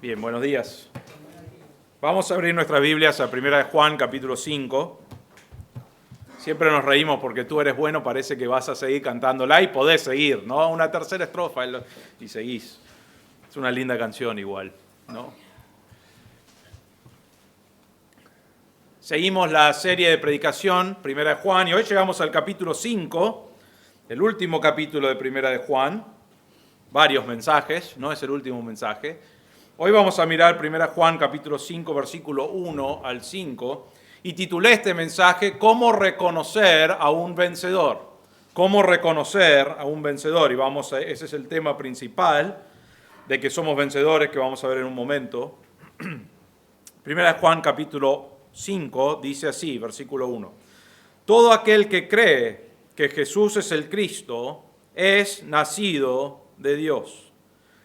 Bien, buenos días. Vamos a abrir nuestras Biblias a 1 de Juan, capítulo 5. Siempre nos reímos porque tú eres bueno, parece que vas a seguir cantándola y podés seguir, ¿no? Una tercera estrofa y seguís. Es una linda canción igual, ¿no? Seguimos la serie de predicación, 1 de Juan, y hoy llegamos al capítulo 5, el último capítulo de 1 de Juan. Varios mensajes, no es el último mensaje. Hoy vamos a mirar 1 Juan capítulo 5, versículo 1 al 5, y titulé este mensaje ¿Cómo reconocer a un vencedor? ¿Cómo reconocer a un vencedor? Y ese es el tema principal de que somos vencedores, que vamos a ver en un momento. 1 Juan capítulo 5 dice así, versículo 1. Todo aquel que cree que Jesús es el Cristo es nacido de Dios.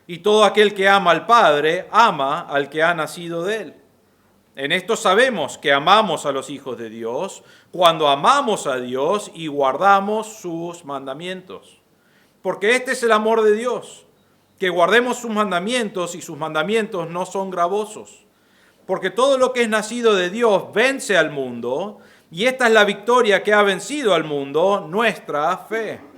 Y todo aquel que ama al Padre, ama al que ha nacido de Él. En esto sabemos que amamos a los hijos de Dios, cuando amamos a Dios y guardamos sus mandamientos. Porque este es el amor de Dios, que guardemos sus mandamientos, y sus mandamientos no son gravosos. Porque todo lo que es nacido de Dios vence al mundo, y esta es la victoria que ha vencido al mundo, nuestra fe.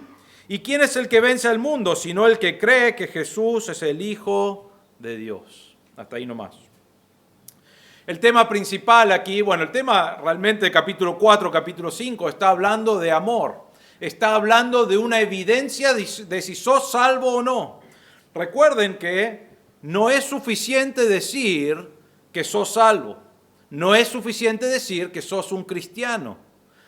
¿Y quién es el que vence al mundo, sino el que cree que Jesús es el Hijo de Dios? Hasta ahí nomás. El tema principal aquí, el tema realmente de capítulo 4, capítulo 5, está hablando de amor. Está hablando de una evidencia de si sos salvo o no. Recuerden que no es suficiente decir que sos salvo. No es suficiente decir que sos un cristiano.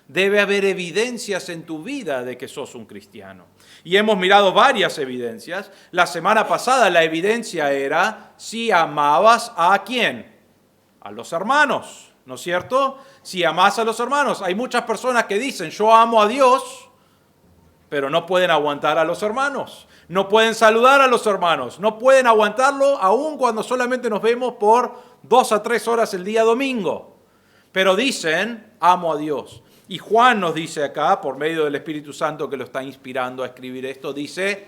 Debe haber evidencias en tu vida de que sos un cristiano. Y hemos mirado varias evidencias. La semana pasada la evidencia era si amabas a ¿quién? A los hermanos, ¿no es cierto? Si amás a los hermanos. Hay muchas personas que dicen, yo amo a Dios, pero no pueden aguantar a los hermanos. No pueden saludar a los hermanos. No pueden aguantarlo aun cuando solamente nos vemos por 2 a 3 horas el día domingo. Pero dicen, amo a Dios. Y Juan nos dice acá, por medio del Espíritu Santo que lo está inspirando a escribir esto, dice,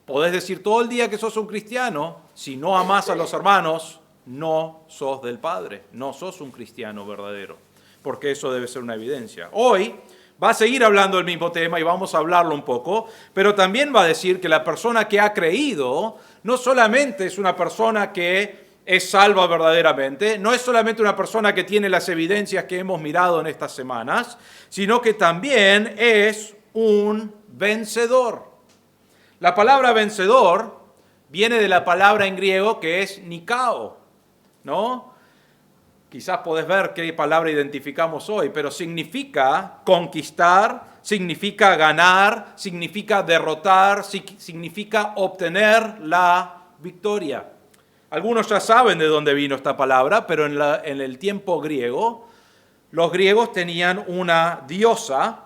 podés decir todo el día que sos un cristiano, si no amás a los hermanos, no sos del Padre, no sos un cristiano verdadero, porque eso debe ser una evidencia. Hoy va a seguir hablando del mismo tema y vamos a hablarlo un poco, pero también va a decir que la persona que ha creído no solamente es una persona que es salva verdaderamente, no es solamente una persona que tiene las evidencias que hemos mirado en estas semanas, sino que también es un vencedor. La palabra vencedor viene de la palabra en griego que es nikao, ¿no? Quizás podés ver qué palabra identificamos hoy, pero significa conquistar, significa ganar, significa derrotar, significa obtener la victoria. Algunos ya saben de dónde vino esta palabra, pero en el tiempo griego, los griegos tenían una diosa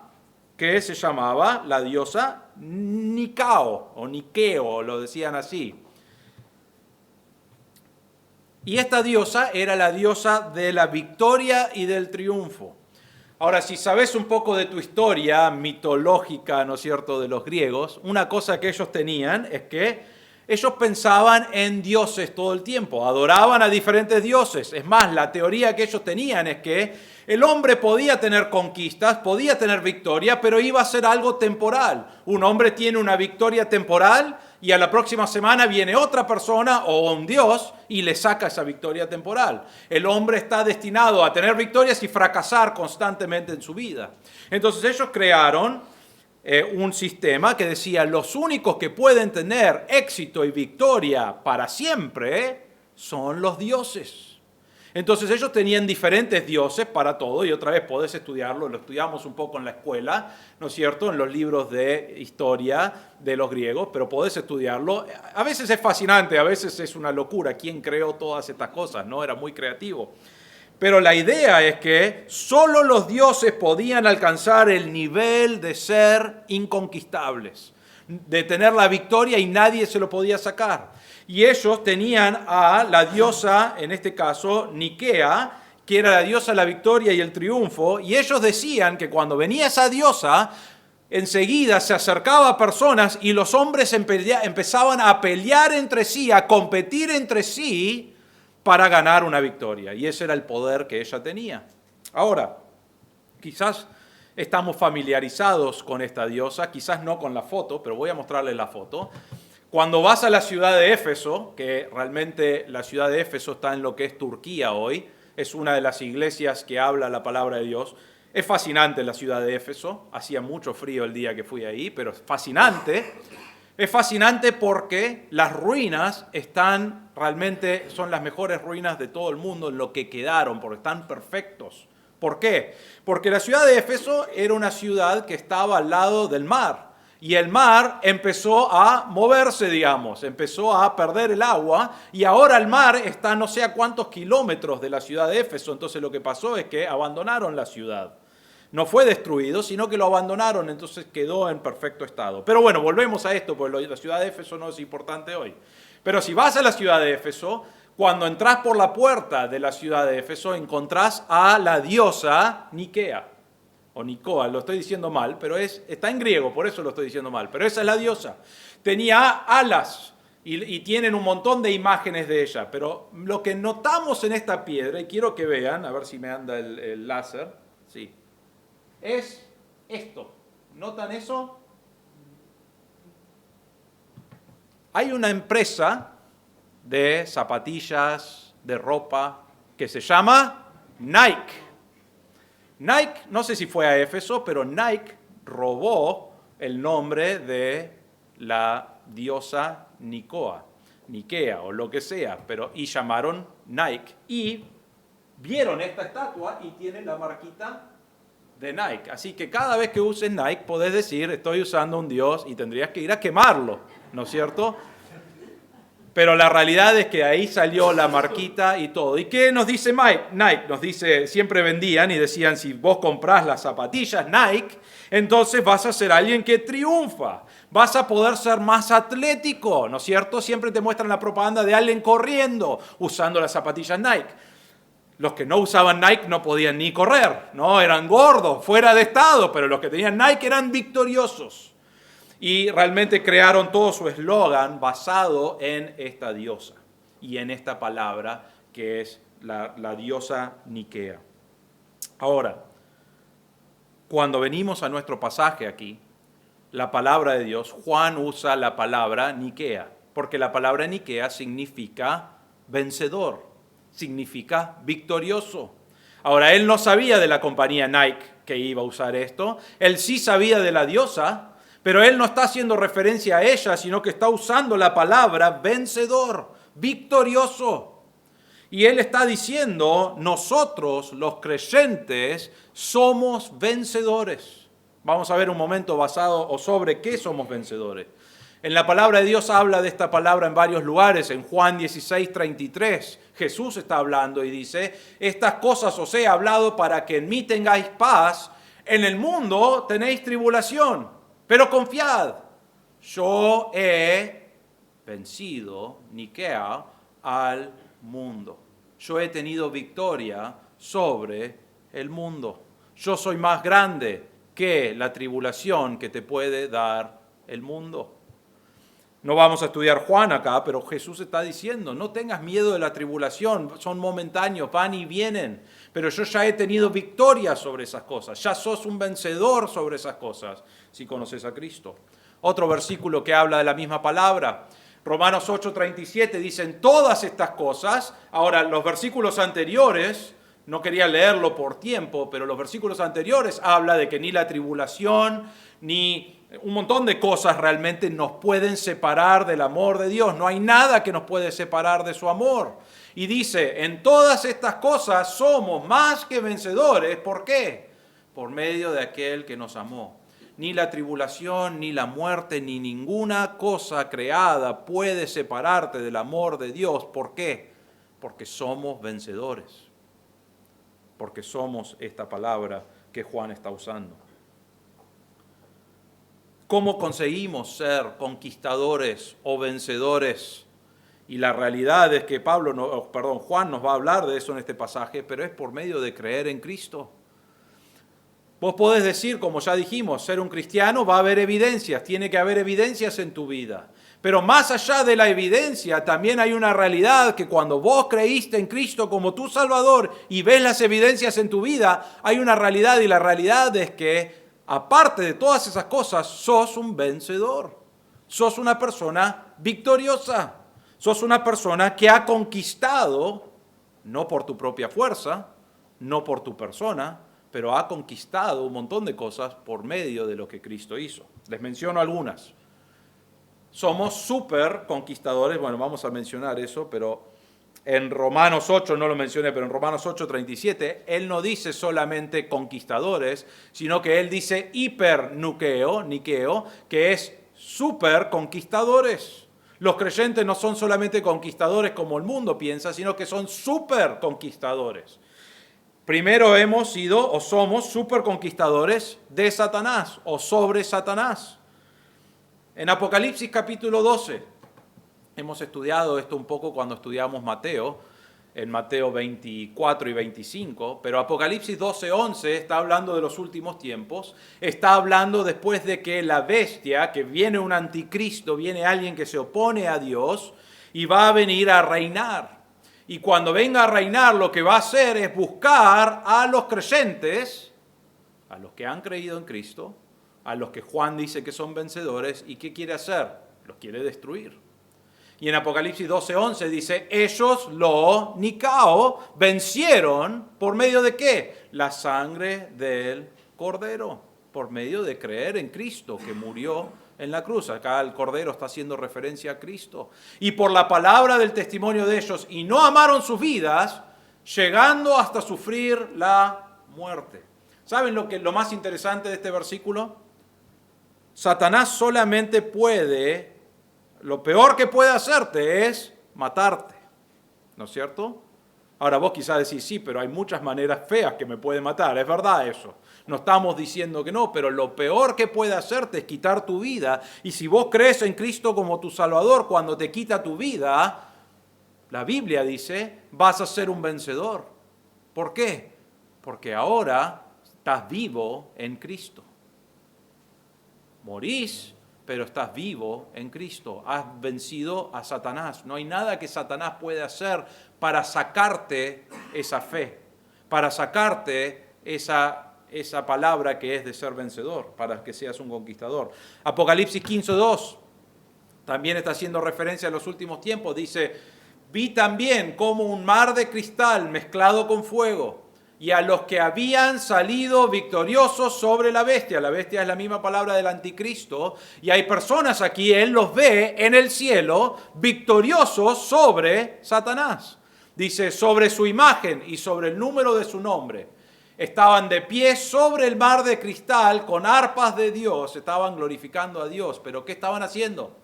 que se llamaba la diosa Nikao, o Nikeo, lo decían así. Y esta diosa era la diosa de la victoria y del triunfo. Ahora, si sabes un poco de tu historia mitológica, ¿no es cierto?, de los griegos, una cosa que ellos tenían es que ellos pensaban en dioses todo el tiempo, adoraban a diferentes dioses. Es más, la teoría que ellos tenían es que el hombre podía tener conquistas, podía tener victoria, pero iba a ser algo temporal. Un hombre tiene una victoria temporal y a la próxima semana viene otra persona o un dios y le saca esa victoria temporal. El hombre está destinado a tener victorias y fracasar constantemente en su vida. Entonces ellos crearon un sistema que decía los únicos que pueden tener éxito y victoria para siempre son los dioses. Entonces ellos tenían diferentes dioses para todo, y otra vez podés estudiarlo, lo estudiamos un poco en la escuela, ¿no es cierto?, en los libros de historia de los griegos, pero podés estudiarlo. A veces es fascinante, a veces es una locura, ¿quién creó todas estas cosas? ¿No? Era muy creativo. Pero la idea es que solo los dioses podían alcanzar el nivel de ser inconquistables, de tener la victoria y nadie se lo podía sacar. Y ellos tenían a la diosa, en este caso, Nikea, que era la diosa de la victoria y el triunfo, y ellos decían que cuando venía esa diosa, enseguida se acercaba a personas y los hombres empezaban a pelear entre sí, a competir entre sí, para ganar una victoria. Y ese era el poder que ella tenía. Ahora, quizás estamos familiarizados con esta diosa, quizás no con la foto, pero voy a mostrarles la foto. Cuando vas a la ciudad de Éfeso, que realmente la ciudad de Éfeso está en lo que es Turquía hoy, es una de las iglesias que habla la palabra de Dios. Es fascinante la ciudad de Éfeso, hacía mucho frío el día que fui ahí, pero es fascinante. Es fascinante porque las ruinas realmente son las mejores ruinas de todo el mundo en lo que quedaron, porque están perfectos. ¿Por qué? Porque la ciudad de Éfeso era una ciudad que estaba al lado del mar. Y el mar empezó a moverse, digamos, empezó a perder el agua. Y ahora el mar está no sé a cuántos kilómetros de la ciudad de Éfeso. Entonces lo que pasó es que abandonaron la ciudad. No fue destruido, sino que lo abandonaron, entonces quedó en perfecto estado. Pero bueno, volvemos a esto, porque la ciudad de Éfeso no es importante hoy. Pero si vas a la ciudad de Éfeso, cuando entras por la puerta de la ciudad de Éfeso, encontrás a la diosa Nikea, o Nicoa, lo estoy diciendo mal, pero está en griego, por eso lo estoy diciendo mal, pero esa es la diosa. Tenía alas y tienen un montón de imágenes de ella, pero lo que notamos en esta piedra, y quiero que vean, a ver si me anda el láser, sí, es esto. ¿Notan eso? Hay una empresa de zapatillas, de ropa, que se llama Nike. Nike, no sé si fue a Éfeso, pero Nike robó el nombre de la diosa Nikea o lo que sea, y llamaron Nike. Y vieron esta estatua y tiene la marquita de Nike. Así que cada vez que uses Nike podés decir, estoy usando un dios y tendrías que ir a quemarlo, ¿no es cierto? Pero la realidad es que ahí salió la marquita y todo. ¿Y qué nos dice Nike? Nos dice, siempre vendían y decían, si vos comprás las zapatillas Nike, entonces vas a ser alguien que triunfa. Vas a poder ser más atlético, ¿no es cierto? Siempre te muestran la propaganda de alguien corriendo usando las zapatillas Nike. Los que no usaban Nike no podían ni correr, ¿no? Eran gordos, fuera de estado, pero los que tenían Nike eran victoriosos. Y realmente crearon todo su eslogan basado en esta diosa y en esta palabra que es la diosa Nikea. Ahora, cuando venimos a nuestro pasaje aquí, la palabra de Dios, Juan usa la palabra Nikea, porque la palabra Nikea significa vencedor. Significa victorioso. Ahora, él no sabía de la compañía Nike que iba a usar esto. Él sí sabía de la diosa, pero él no está haciendo referencia a ella, sino que está usando la palabra vencedor, victorioso. Y él está diciendo, nosotros los creyentes somos vencedores. Vamos a ver un momento basado o sobre qué somos vencedores. En la palabra de Dios habla de esta palabra en varios lugares. En Juan 16:33, Jesús está hablando y dice, estas cosas os he hablado para que en mí tengáis paz. En el mundo tenéis tribulación, pero confiad. Yo he vencido, Nikea, al mundo. Yo he tenido victoria sobre el mundo. Yo soy más grande que la tribulación que te puede dar el mundo. No vamos a estudiar Juan acá, pero Jesús está diciendo, no tengas miedo de la tribulación, son momentáneos, van y vienen, pero yo ya he tenido victoria sobre esas cosas, ya sos un vencedor sobre esas cosas, si conoces a Cristo. Otro versículo que habla de la misma palabra, Romanos 8:37, dicen todas estas cosas. Ahora, los versículos anteriores, no quería leerlo por tiempo, pero los versículos anteriores habla de que ni la tribulación, ni un montón de cosas realmente nos pueden separar del amor de Dios. No hay nada que nos puede separar de su amor. Y dice, en todas estas cosas somos más que vencedores. ¿Por qué? Por medio de aquel que nos amó. Ni la tribulación, ni la muerte, ni ninguna cosa creada puede separarte del amor de Dios. ¿Por qué? Porque somos vencedores. Porque somos esta palabra que Juan está usando. ¿Cómo conseguimos ser conquistadores o vencedores? Y la realidad es que Juan nos va a hablar de eso en este pasaje, pero es por medio de creer en Cristo. Vos podés decir, como ya dijimos, ser un cristiano va a haber evidencias, tiene que haber evidencias en tu vida. Pero más allá de la evidencia, también hay una realidad que cuando vos creíste en Cristo como tu Salvador y ves las evidencias en tu vida, hay una realidad y la realidad es que, aparte de todas esas cosas, sos un vencedor. Sos una persona victoriosa. Sos una persona que ha conquistado, no por tu propia fuerza, no por tu persona, pero ha conquistado un montón de cosas por medio de lo que Cristo hizo. Les menciono algunas. Somos súper conquistadores, bueno, vamos a mencionar eso, pero en Romanos 8, no lo mencioné, pero en Romanos 8:37, él no dice solamente conquistadores, sino que él dice hipernuqueo, niqueo, que es súper conquistadores. Los creyentes no son solamente conquistadores como el mundo piensa, sino que son súper conquistadores. Primero hemos sido o somos súper conquistadores de Satanás o sobre Satanás. En Apocalipsis capítulo 12, hemos estudiado esto un poco cuando estudiamos Mateo, en Mateo 24 y 25, pero Apocalipsis 12:11 está hablando de los últimos tiempos, está hablando después de que la bestia, que viene un anticristo, viene alguien que se opone a Dios y va a venir a reinar. Y cuando venga a reinar, lo que va a hacer es buscar a los creyentes, a los que han creído en Cristo, a los que Juan dice que son vencedores, ¿y qué quiere hacer? Los quiere destruir. Y en Apocalipsis 12:11 dice, ellos lo, Nicao, vencieron, ¿por medio de qué? La sangre del Cordero, por medio de creer en Cristo, que murió en la cruz. Acá el Cordero está haciendo referencia a Cristo. Y por la palabra del testimonio de ellos, y no amaron sus vidas, llegando hasta sufrir la muerte. ¿Saben lo más interesante de este versículo? Satanás solamente puede, lo peor que puede hacerte es matarte, ¿no es cierto? Ahora vos quizás decís, sí, pero hay muchas maneras feas que me puede matar, es verdad eso. No estamos diciendo que no, pero lo peor que puede hacerte es quitar tu vida. Y si vos crees en Cristo como tu Salvador, cuando te quita tu vida, la Biblia dice, vas a ser un vencedor. ¿Por qué? Porque ahora estás vivo en Cristo. Morís, pero estás vivo en Cristo. Has vencido a Satanás. No hay nada que Satanás pueda hacer para sacarte esa fe, para sacarte esa palabra que es de ser vencedor, para que seas un conquistador. Apocalipsis 15:2 también está haciendo referencia a los últimos tiempos. Dice, vi también como un mar de cristal mezclado con fuego, y a los que habían salido victoriosos sobre la bestia. La bestia es la misma palabra del anticristo. Y hay personas aquí, él los ve en el cielo, victoriosos sobre Satanás. Dice, sobre su imagen y sobre el número de su nombre. Estaban de pie sobre el mar de cristal con arpas de Dios. Estaban glorificando a Dios. ¿Pero qué estaban haciendo?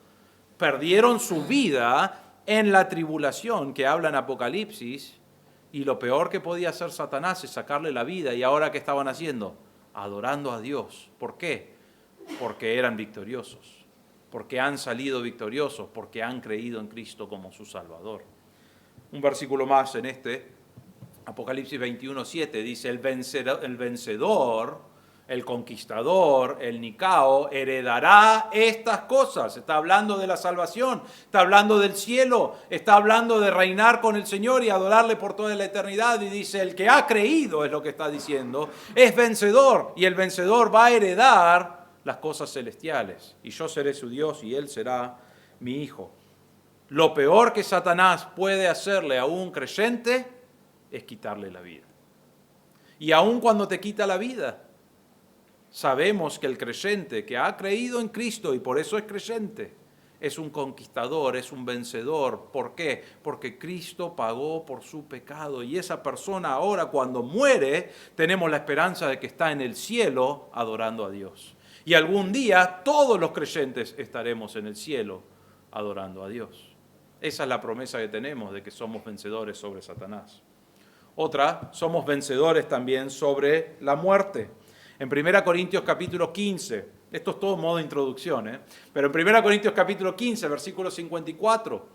Perdieron su vida en la tribulación que habla en Apocalipsis. Y lo peor que podía hacer Satanás es sacarle la vida. ¿Y ahora qué estaban haciendo? Adorando a Dios. ¿Por qué? Porque eran victoriosos. Porque han salido victoriosos. Porque han creído en Cristo como su Salvador. Un versículo más en Apocalipsis 21:7 dice, el vencedor, el conquistador, el Nicao, heredará estas cosas. Está hablando de la salvación, está hablando del cielo, está hablando de reinar con el Señor y adorarle por toda la eternidad. Y dice, el que ha creído, es lo que está diciendo, es vencedor. Y el vencedor va a heredar las cosas celestiales. Y yo seré su Dios y él será mi hijo. Lo peor que Satanás puede hacerle a un creyente es quitarle la vida. Y aun cuando te quita la vida, sabemos que el creyente que ha creído en Cristo y por eso es creyente, es un conquistador, es un vencedor. ¿Por qué? Porque Cristo pagó por su pecado y esa persona ahora cuando muere tenemos la esperanza de que está en el cielo adorando a Dios. Y algún día todos los creyentes estaremos en el cielo adorando a Dios. Esa es la promesa que tenemos de que somos vencedores sobre Satanás. Otra, somos vencedores también sobre la muerte. En 1 Corintios capítulo 15, esto es todo modo de introducción, pero en 1 Corintios capítulo 15, versículo 54,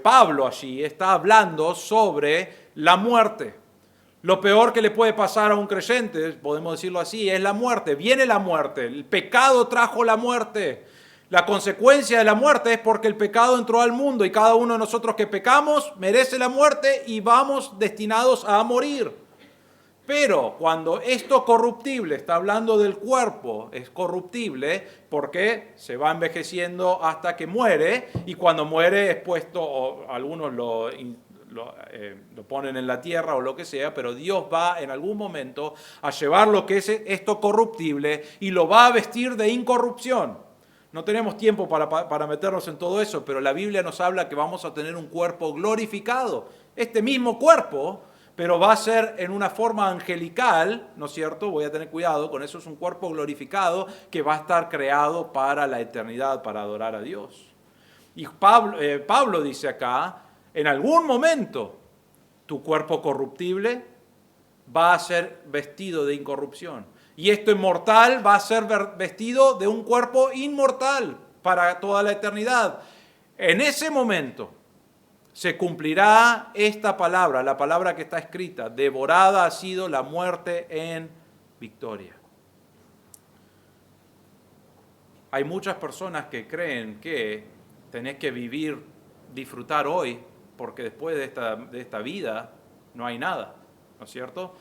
Pablo allí está hablando sobre la muerte. Lo peor que le puede pasar a un creyente, podemos decirlo así, es la muerte. Viene la muerte, el pecado trajo la muerte. La consecuencia de la muerte es porque el pecado entró al mundo y cada uno de nosotros que pecamos merece la muerte y vamos destinados a morir. Pero cuando esto corruptible, está hablando del cuerpo, es corruptible porque se va envejeciendo hasta que muere y cuando muere es puesto, o algunos lo ponen en la tierra o lo que sea, pero Dios va en algún momento a llevar lo que es esto corruptible y lo va a vestir de incorrupción. No tenemos tiempo para meternos en todo eso, pero la Biblia nos habla que vamos a tener un cuerpo glorificado. Este mismo cuerpo, pero va a ser en una forma angelical, ¿no es cierto? Voy a tener cuidado, con eso es un cuerpo glorificado que va a estar creado para la eternidad, para adorar a Dios. Y Pablo dice acá, en algún momento tu cuerpo corruptible va a ser vestido de incorrupción. Y esto inmortal va a ser vestido de un cuerpo inmortal para toda la eternidad. En ese momento se cumplirá esta palabra, la palabra que está escrita: devorada ha sido la muerte en victoria. Hay muchas personas que creen que tenés que vivir, disfrutar hoy, porque después de esta vida no hay nada, ¿no es cierto?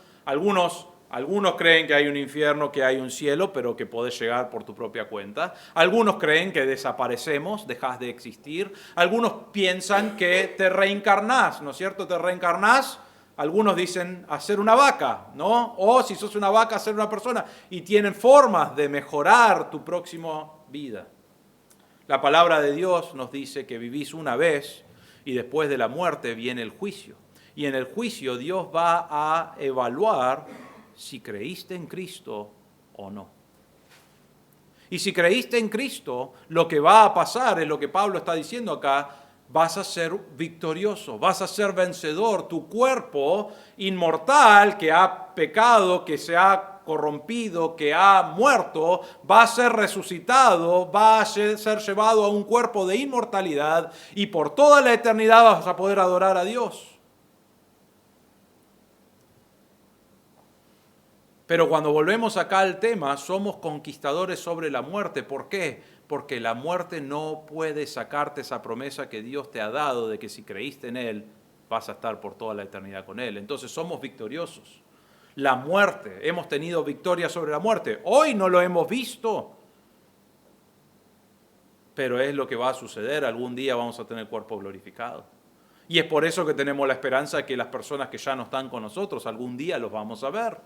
Algunos creen que hay un infierno, que hay un cielo, pero que podés llegar por tu propia cuenta. Algunos creen que desaparecemos, dejás de existir. Algunos piensan que te reencarnás, ¿no es cierto? Te reencarnás, algunos dicen hacer una vaca, ¿no? O si sos una vaca, hacer una persona. Y tienen formas de mejorar tu próxima vida. La palabra de Dios nos dice que vivís una vez y después de la muerte viene el juicio. Y en el juicio Dios va a evaluar si creíste en Cristo o no. Y si creíste en Cristo, lo que va a pasar es lo que Pablo está diciendo acá: vas a ser victorioso, vas a ser vencedor. Tu cuerpo inmortal que ha pecado, que se ha corrompido, que ha muerto, va a ser resucitado, va a ser llevado a un cuerpo de inmortalidad y por toda la eternidad vas a poder adorar a Dios. Pero cuando volvemos acá al tema, somos conquistadores sobre la muerte. ¿Por qué? Porque la muerte no puede sacarte esa promesa que Dios te ha dado de que si creíste en Él, vas a estar por toda la eternidad con Él. Entonces somos victoriosos. La muerte, hemos tenido victoria sobre la muerte. Hoy no lo hemos visto, pero es lo que va a suceder. Algún día vamos a tener el cuerpo glorificado. Y es por eso que tenemos la esperanza de que las personas que ya no están con nosotros, algún día los vamos a ver,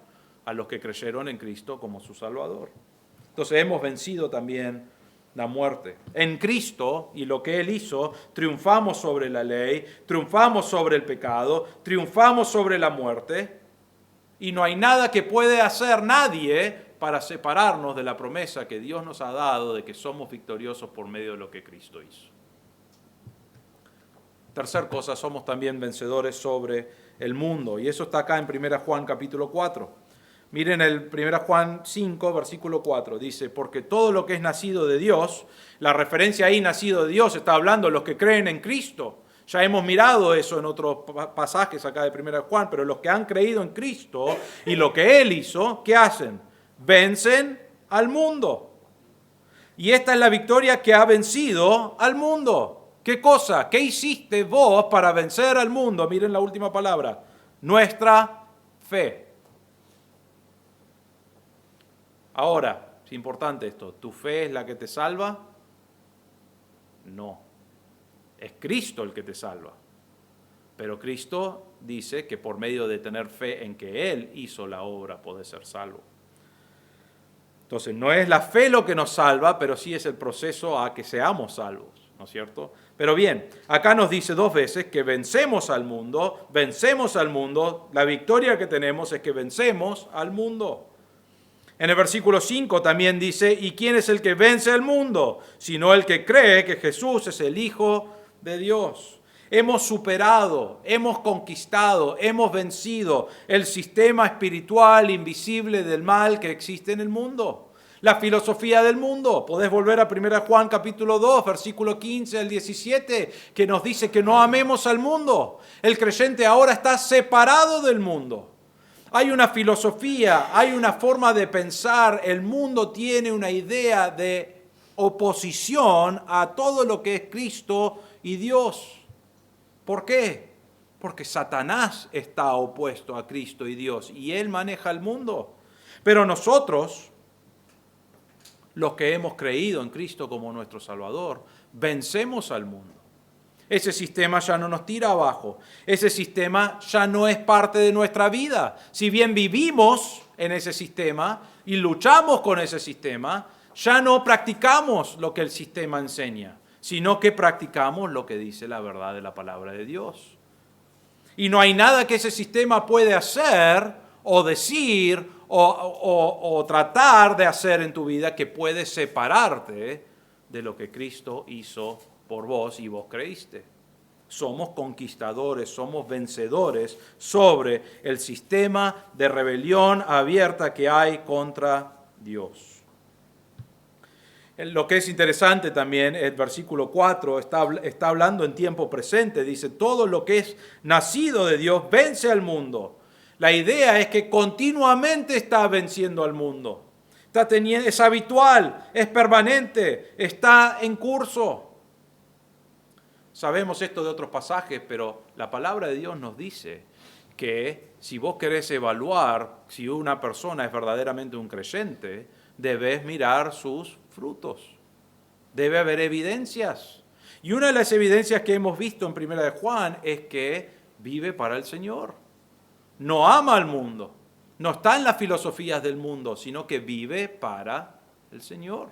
a los que creyeron en Cristo como su Salvador. Entonces hemos vencido también la muerte. En Cristo y lo que Él hizo, triunfamos sobre la ley, triunfamos sobre el pecado, triunfamos sobre la muerte, y no hay nada que puede hacer nadie para separarnos de la promesa que Dios nos ha dado de que somos victoriosos por medio de lo que Cristo hizo. Tercer cosa, somos también vencedores sobre el mundo, y eso está acá en 1 Juan capítulo 4. Miren el 1 Juan 5, versículo 4, dice: porque todo lo que es nacido de Dios, la referencia ahí, nacido de Dios, está hablando de los que creen en Cristo. Ya hemos mirado eso en otros pasajes acá de 1 Juan, pero los que han creído en Cristo y lo que Él hizo, ¿qué hacen? Vencen al mundo. Y esta es la victoria que ha vencido al mundo. ¿Qué cosa? ¿Qué hiciste vos para vencer al mundo? Miren la última palabra: nuestra fe. Ahora, es importante esto, ¿tu fe es la que te salva? No, es Cristo el que te salva. Pero Cristo dice que por medio de tener fe en que Él hizo la obra, podés ser salvo. Entonces, no es la fe lo que nos salva, pero sí es el proceso a que seamos salvos, ¿no es cierto? Pero bien, acá nos dice 2 veces que vencemos al mundo, la victoria que tenemos es que vencemos al mundo. En el versículo 5 también dice: ¿y quién es el que vence al mundo? Sino el que cree que Jesús es el Hijo de Dios. Hemos superado, hemos conquistado, hemos vencido el sistema espiritual invisible del mal que existe en el mundo. La filosofía del mundo. Podés volver a 1 Juan capítulo 2, versículo 15 al 17, que nos dice que no amemos al mundo. El creyente ahora está separado del mundo. Hay una filosofía, hay una forma de pensar, el mundo tiene una idea de oposición a todo lo que es Cristo y Dios. ¿Por qué? Porque Satanás está opuesto a Cristo y Dios y él maneja el mundo. Pero nosotros, los que hemos creído en Cristo como nuestro Salvador, vencemos al mundo. Ese sistema ya no nos tira abajo. Ese sistema ya no es parte de nuestra vida. Si bien vivimos en ese sistema y luchamos con ese sistema, ya no practicamos lo que el sistema enseña, sino que practicamos lo que dice la verdad de la palabra de Dios. Y no hay nada que ese sistema puede hacer o decir o tratar de hacer en tu vida que puede separarte de lo que Cristo hizo por vos y vos creíste. Somos conquistadores, somos vencedores sobre el sistema de rebelión abierta que hay contra Dios. Lo que es interesante también, el versículo 4 está hablando en tiempo presente, dice, todo lo que es nacido de Dios vence al mundo. La idea es que continuamente está venciendo al mundo. Es habitual, es permanente, está en curso. Sabemos esto de otros pasajes, pero la palabra de Dios nos dice que si vos querés evaluar si una persona es verdaderamente un creyente, debes mirar sus frutos. Debe haber evidencias. Y una de las evidencias que hemos visto en Primera de Juan es que vive para el Señor. No ama al mundo. No está en las filosofías del mundo, sino que vive para el Señor.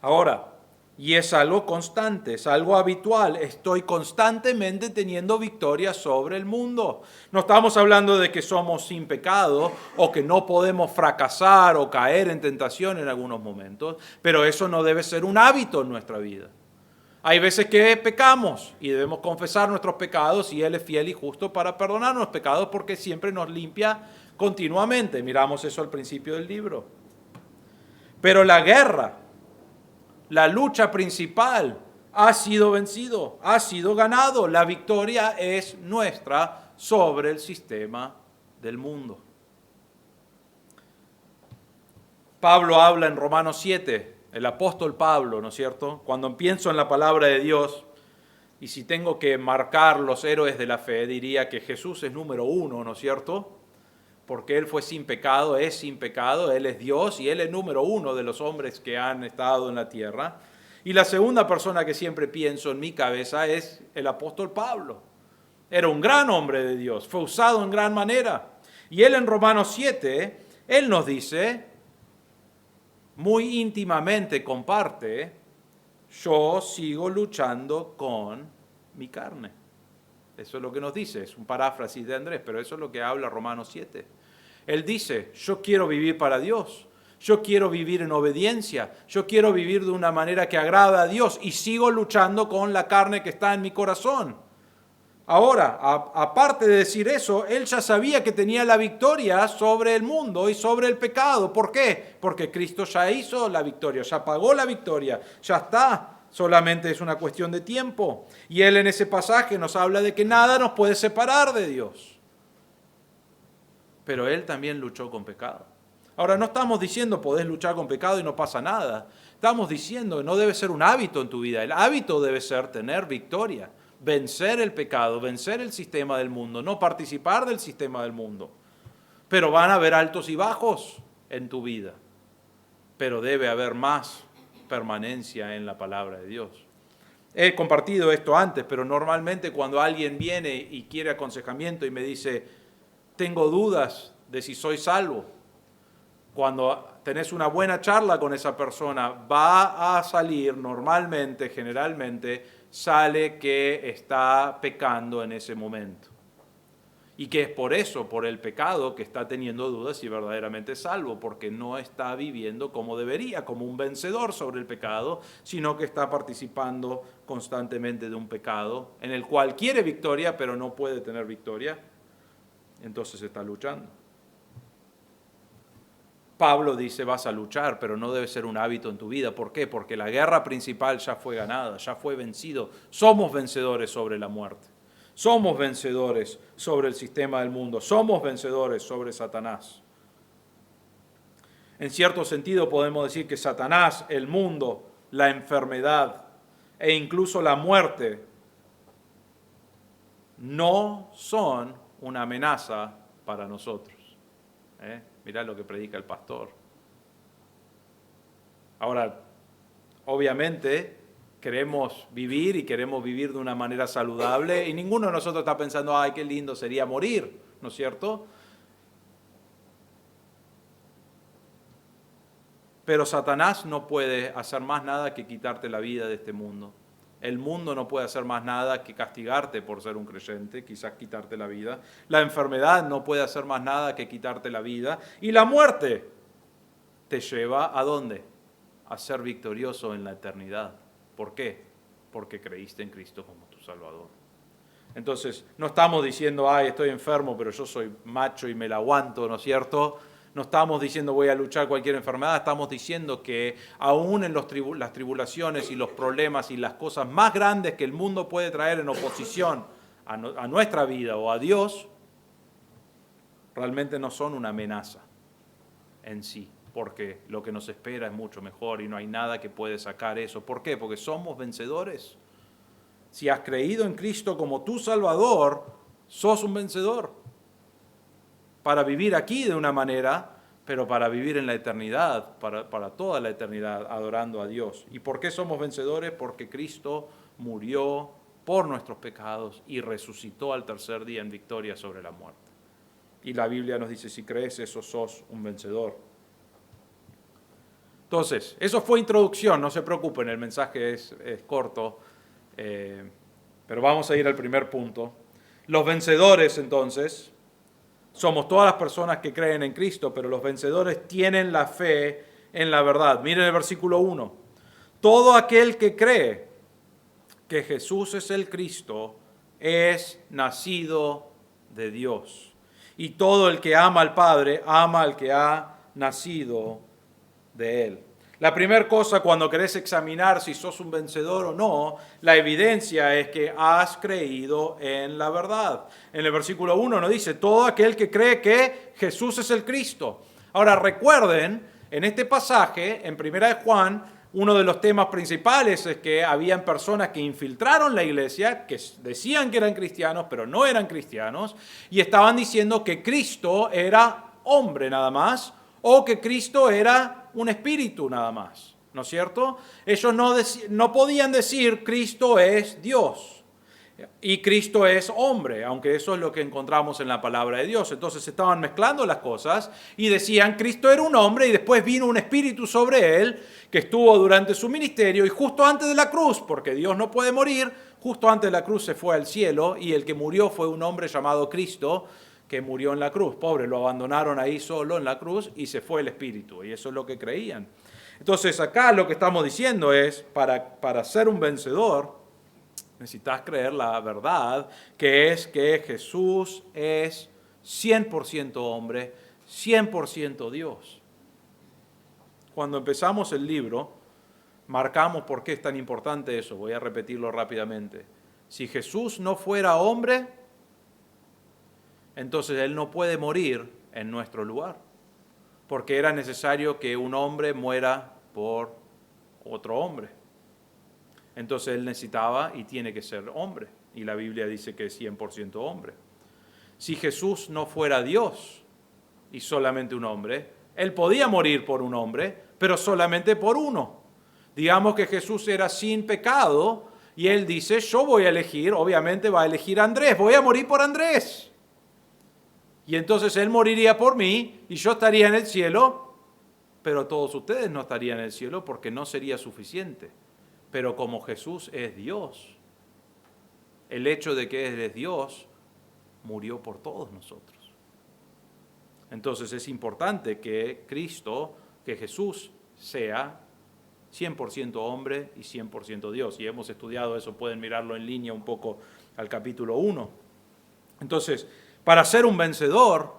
Ahora, y es algo constante, es algo habitual. Estoy constantemente teniendo victoria sobre el mundo. No estamos hablando de que somos sin pecado o que no podemos fracasar o caer en tentación en algunos momentos, pero eso no debe ser un hábito en nuestra vida. Hay veces que pecamos y debemos confesar nuestros pecados y Él es fiel y justo para perdonar nuestros pecados porque siempre nos limpia continuamente. Miramos eso al principio del libro. Pero la guerra, la lucha principal ha sido vencido, ha sido ganado. La victoria es nuestra sobre el sistema del mundo. Pablo habla en Romanos 7, el apóstol Pablo, ¿no es cierto? Cuando pienso en la palabra de Dios, y si tengo que marcar los héroes de la fe, diría que Jesús es número 1, ¿no es cierto? Porque Él fue sin pecado, es sin pecado, Él es Dios y Él es número 1 de los hombres que han estado en la tierra. Y la segunda persona que siempre pienso en mi cabeza es el apóstol Pablo. Era un gran hombre de Dios, fue usado en gran manera. Y Él en Romanos 7, Él nos dice, muy íntimamente comparte, yo sigo luchando con mi carne. Eso es lo que nos dice, es un paráfrasis de Andrés, pero eso es lo que habla Romanos 7. Él dice, yo quiero vivir para Dios, yo quiero vivir en obediencia, yo quiero vivir de una manera que agrada a Dios y sigo luchando con la carne que está en mi corazón. Ahora, aparte de decir eso, él ya sabía que tenía la victoria sobre el mundo y sobre el pecado. ¿Por qué? Porque Cristo ya hizo la victoria, ya pagó la victoria, ya está. Solamente es una cuestión de tiempo. Y él en ese pasaje nos habla de que nada nos puede separar de Dios. Pero él también luchó con pecado. Ahora, no estamos diciendo podés luchar con pecado y no pasa nada. Estamos diciendo que no debe ser un hábito en tu vida. El hábito debe ser tener victoria. Vencer el pecado, vencer el sistema del mundo, no participar del sistema del mundo. Pero van a haber altos y bajos en tu vida. Pero debe haber más permanencia en la palabra de Dios. He compartido esto antes, pero normalmente cuando alguien viene y quiere aconsejamiento y me dice, tengo dudas de si soy salvo, cuando tenés una buena charla con esa persona, va a salir normalmente, generalmente, sale que está pecando en ese momento. Y que es por eso, por el pecado, que está teniendo dudas si verdaderamente es salvo, porque no está viviendo como debería, como un vencedor sobre el pecado, sino que está participando constantemente de un pecado en el cual quiere victoria, pero no puede tener victoria. Entonces está luchando. Pablo dice, vas a luchar, pero no debe ser un hábito en tu vida. ¿Por qué? Porque la guerra principal ya fue ganada, ya fue vencido. Somos vencedores sobre la muerte. Somos vencedores sobre el sistema del mundo. Somos vencedores sobre Satanás. En cierto sentido podemos decir que Satanás, el mundo, la enfermedad e incluso la muerte no son una amenaza para nosotros. Mirá lo que predica el pastor. Ahora, obviamente queremos vivir y queremos vivir de una manera saludable y ninguno de nosotros está pensando, ay, qué lindo sería morir, ¿no es cierto? Pero Satanás no puede hacer más nada que quitarte la vida de este mundo. El mundo no puede hacer más nada que castigarte por ser un creyente, quizás quitarte la vida. La enfermedad no puede hacer más nada que quitarte la vida. Y la muerte te lleva ¿a dónde? A ser victorioso en la eternidad. ¿Por qué? Porque creíste en Cristo como tu Salvador. Entonces, no estamos diciendo, ay, estoy enfermo, pero yo soy macho y me la aguanto, ¿no es cierto? No estamos diciendo voy a luchar cualquier enfermedad, estamos diciendo que aún en las tribulaciones y los problemas y las cosas más grandes que el mundo puede traer en oposición a nuestra vida o a Dios, realmente no son una amenaza en sí, porque lo que nos espera es mucho mejor y no hay nada que puede sacar eso. ¿Por qué? Porque somos vencedores. Si has creído en Cristo como tu Salvador, sos un vencedor. Para vivir aquí de una manera, pero para vivir en la eternidad, para toda la eternidad, adorando a Dios. ¿Y por qué somos vencedores? Porque Cristo murió por nuestros pecados y resucitó al tercer día en victoria sobre la muerte. Y la Biblia nos dice, si crees eso, sos un vencedor. Entonces, eso fue introducción, no se preocupen, el mensaje es corto, pero vamos a ir al primer punto. Los vencedores, entonces, somos todas las personas que creen en Cristo, pero los vencedores tienen la fe en la verdad. Miren el versículo 1. Todo aquel que cree que Jesús es el Cristo es nacido de Dios. Y todo el que ama al Padre, ama al que ha nacido de Él. La primera cosa cuando querés examinar si sos un vencedor o no, la evidencia es que has creído en la verdad. En el versículo 1 nos dice, todo aquel que cree que Jesús es el Cristo. Ahora recuerden, en este pasaje, en 1 de Juan, uno de los temas principales es que habían personas que infiltraron la iglesia, que decían que eran cristianos, pero no eran cristianos, y estaban diciendo que Cristo era hombre nada más, o que Cristo era un espíritu nada más, ¿no es cierto? Ellos no podían decir Cristo es Dios y Cristo es hombre, aunque eso es lo que encontramos en la palabra de Dios. Entonces estaban mezclando las cosas y decían Cristo era un hombre y después vino un espíritu sobre él que estuvo durante su ministerio y justo antes de la cruz, porque Dios no puede morir, justo antes de la cruz se fue al cielo y el que murió fue un hombre llamado Cristo, que murió en la cruz. Pobre, lo abandonaron ahí solo en la cruz y se fue el espíritu. Y eso es lo que creían. Entonces acá lo que estamos diciendo es, para ser un vencedor, necesitas creer la verdad, que es que Jesús es 100% hombre, 100% Dios. Cuando empezamos el libro, marcamos por qué es tan importante eso. Voy a repetirlo rápidamente. Si Jesús no fuera hombre, entonces Él no puede morir en nuestro lugar, porque era necesario que un hombre muera por otro hombre. Entonces Él necesitaba y tiene que ser hombre, y la Biblia dice que es 100% hombre. Si Jesús no fuera Dios y solamente un hombre, Él podía morir por un hombre, pero solamente por uno. Digamos que Jesús era sin pecado, y Él dice, yo voy a elegir, obviamente va a elegir a Andrés, voy a morir por Andrés. Y entonces Él moriría por mí y yo estaría en el cielo, pero todos ustedes no estarían en el cielo porque no sería suficiente. Pero como Jesús es Dios, el hecho de que Él es Dios, murió por todos nosotros. Entonces es importante que Cristo, que Jesús sea 100% hombre y 100% Dios. Y hemos estudiado eso, pueden mirarlo en línea un poco al capítulo 1. Entonces, para ser un vencedor,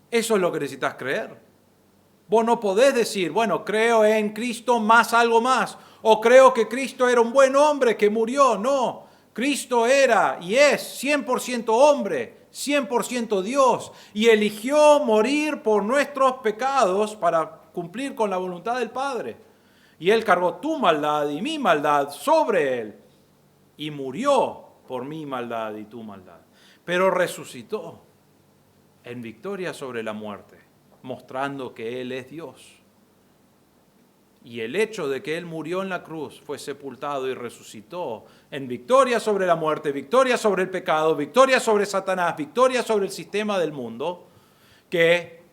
eso es lo que necesitas creer. Vos no podés decir, bueno, creo en Cristo más algo más, o creo que Cristo era un buen hombre que murió. No, Cristo era y es 100% hombre, 100% Dios, y eligió morir por nuestros pecados para cumplir con la voluntad del Padre. Y Él cargó tu maldad y mi maldad sobre Él. Y murió por mi maldad y tu maldad. Pero resucitó en victoria sobre la muerte, mostrando que Él es Dios. Y el hecho de que Él murió en la cruz, fue sepultado y resucitó en victoria sobre la muerte, victoria sobre el pecado, victoria sobre Satanás, victoria sobre el sistema del mundo, que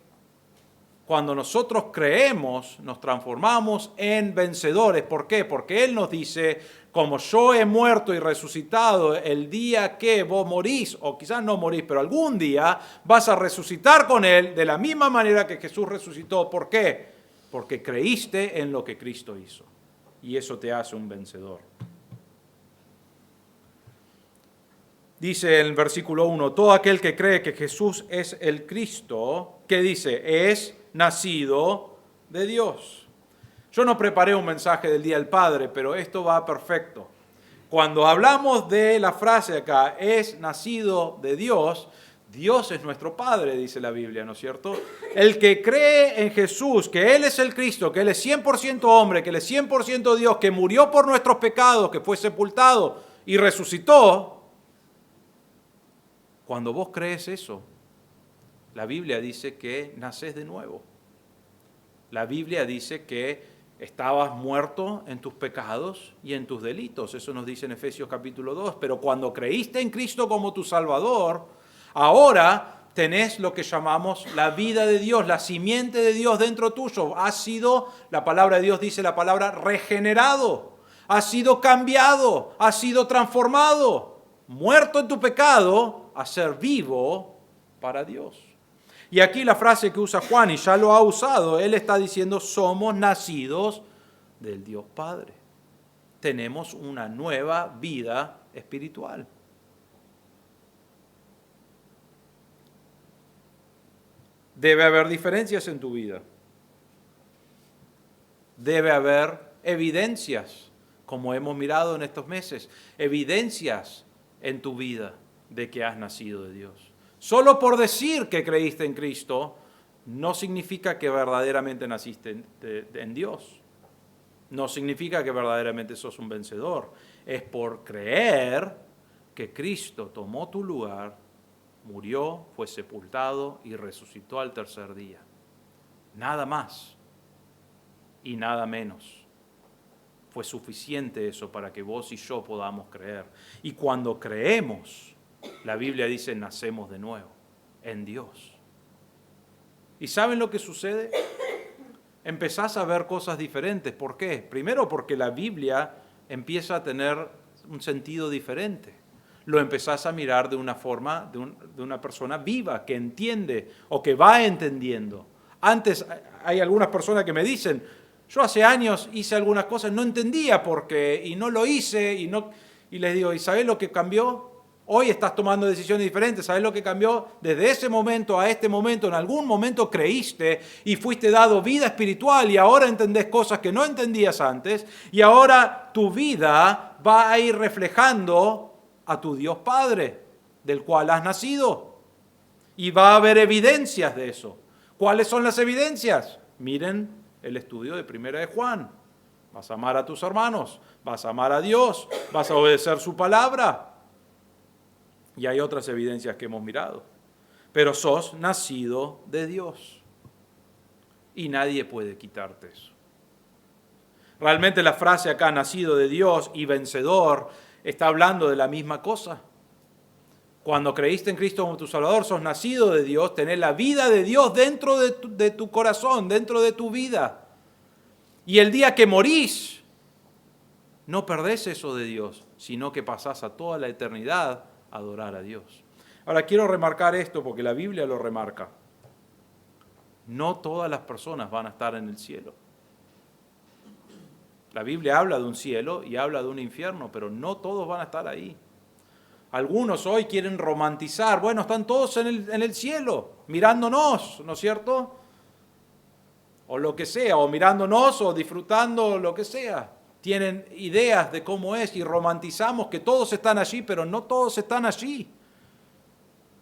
cuando nosotros creemos, nos transformamos en vencedores. ¿Por qué? Porque Él nos dice, como yo he muerto y resucitado, el día que vos morís, o quizás no morís, pero algún día vas a resucitar con Él de la misma manera que Jesús resucitó. ¿Por qué? Porque creíste en lo que Cristo hizo. Y eso te hace un vencedor. Dice en el versículo 1, todo aquel que cree que Jesús es el Cristo, ¿qué dice? Es nacido de Dios. Yo no preparé un mensaje del Día del Padre, pero esto va perfecto. Cuando hablamos de la frase acá, es nacido de Dios, Dios es nuestro Padre, dice la Biblia, ¿no es cierto? El que cree en Jesús, que Él es el Cristo, que Él es 100% hombre, que Él es 100% Dios, que murió por nuestros pecados, que fue sepultado y resucitó. Cuando vos crees eso, la Biblia dice que nacés de nuevo. La Biblia dice que estabas muerto en tus pecados y en tus delitos. Eso nos dice en Efesios capítulo 2. Pero cuando creíste en Cristo como tu Salvador, ahora tenés lo que llamamos la vida de Dios, la simiente de Dios dentro tuyo. Has sido, la palabra de Dios dice la palabra regenerado. Has sido cambiado, has sido transformado. Muerto en tu pecado, a ser vivo para Dios. Y aquí la frase que usa Juan, y ya lo ha usado, él está diciendo, somos nacidos del Dios Padre. Tenemos una nueva vida espiritual. Debe haber diferencias en tu vida. Debe haber evidencias, como hemos mirado en estos meses, evidencias en tu vida de que has nacido de Dios. Solo por decir que creíste en Cristo, no significa que verdaderamente naciste en Dios. No significa que verdaderamente sos un vencedor. Es por creer que Cristo tomó tu lugar, murió, fue sepultado y resucitó al tercer día. Nada más y nada menos. Fue suficiente eso para que vos y yo podamos creer. Y cuando creemos, la Biblia dice, nacemos de nuevo en Dios. ¿Y saben lo que sucede? Empezás a ver cosas diferentes. ¿Por qué? Primero porque la Biblia empieza a tener un sentido diferente. Lo empezás a mirar de una forma, de una persona viva, que entiende o que va entendiendo. Antes hay algunas personas que me dicen, yo hace años hice algunas cosas, no entendía por qué, y no lo hice, y les digo, ¿y sabés lo que cambió? Hoy estás tomando decisiones diferentes. ¿Sabes lo que cambió? Desde ese momento a este momento, en algún momento creíste y fuiste dado vida espiritual y ahora entendés cosas que no entendías antes y ahora tu vida va a ir reflejando a tu Dios Padre, del cual has nacido. Y va a haber evidencias de eso. ¿Cuáles son las evidencias? Miren el estudio de Primera de Juan. Vas a amar a tus hermanos, vas a amar a Dios, vas a obedecer su palabra. Y hay otras evidencias que hemos mirado. Pero sos nacido de Dios. Y nadie puede quitarte eso. Realmente la frase acá, nacido de Dios y vencedor, está hablando de la misma cosa. Cuando creíste en Cristo como tu Salvador, sos nacido de Dios, tenés la vida de Dios dentro de tu corazón, dentro de tu vida. Y el día que morís, no perdés eso de Dios, sino que pasás a toda la eternidad a adorar a Dios. Ahora quiero remarcar esto porque la Biblia lo remarca. No todas las personas van a estar en el cielo. La Biblia habla de un cielo y habla de un infierno, pero no todos van a estar ahí. Algunos hoy quieren romantizar, bueno, están todos en el cielo, mirándonos, ¿no es cierto? O lo que sea, o mirándonos, o disfrutando, lo que sea. Tienen ideas de cómo es y romantizamos que todos están allí, pero no todos están allí.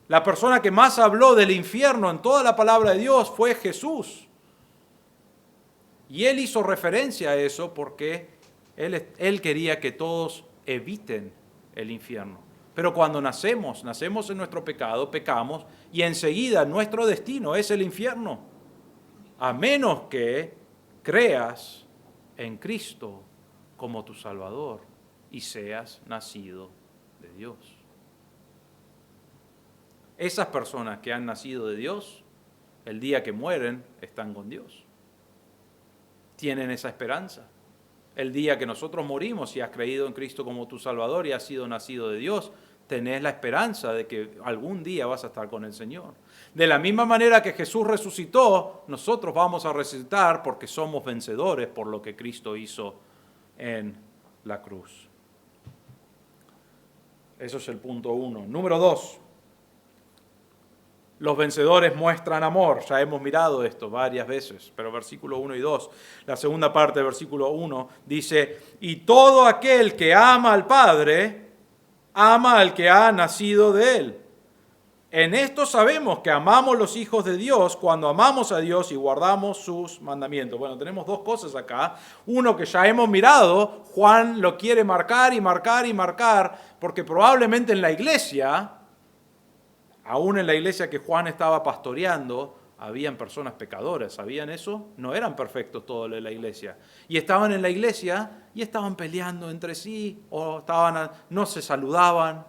La persona que más habló del infierno en toda la palabra de Dios fue Jesús. Y él hizo referencia a eso porque él quería que todos eviten el infierno. Pero cuando nacemos en nuestro pecado, pecamos, y enseguida nuestro destino es el infierno, a menos que creas en Cristo como tu Salvador y seas nacido de Dios. Esas personas que han nacido de Dios, el día que mueren, están con Dios. Tienen esa esperanza. El día que nosotros morimos, si has creído en Cristo como tu Salvador y has sido nacido de Dios, tenés la esperanza de que algún día vas a estar con el Señor. De la misma manera que Jesús resucitó, nosotros vamos a resucitar porque somos vencedores por lo que Cristo hizo en la cruz. Eso es el punto 1. Número 2. Los vencedores muestran amor. Ya hemos mirado esto varias veces, pero versículo 1 y 2. La segunda parte del versículo 1 dice, y todo aquel que ama al Padre, ama al que ha nacido de él. En esto sabemos que amamos los hijos de Dios cuando amamos a Dios y guardamos sus mandamientos. Bueno, tenemos dos cosas acá. Uno que ya hemos mirado, Juan lo quiere marcar y marcar y marcar, porque probablemente en la iglesia, aún en la iglesia que Juan estaba pastoreando, habían personas pecadoras. ¿Sabían eso? No eran perfectos todos de la iglesia. Y estaban en la iglesia y estaban peleando entre sí, o no se saludaban,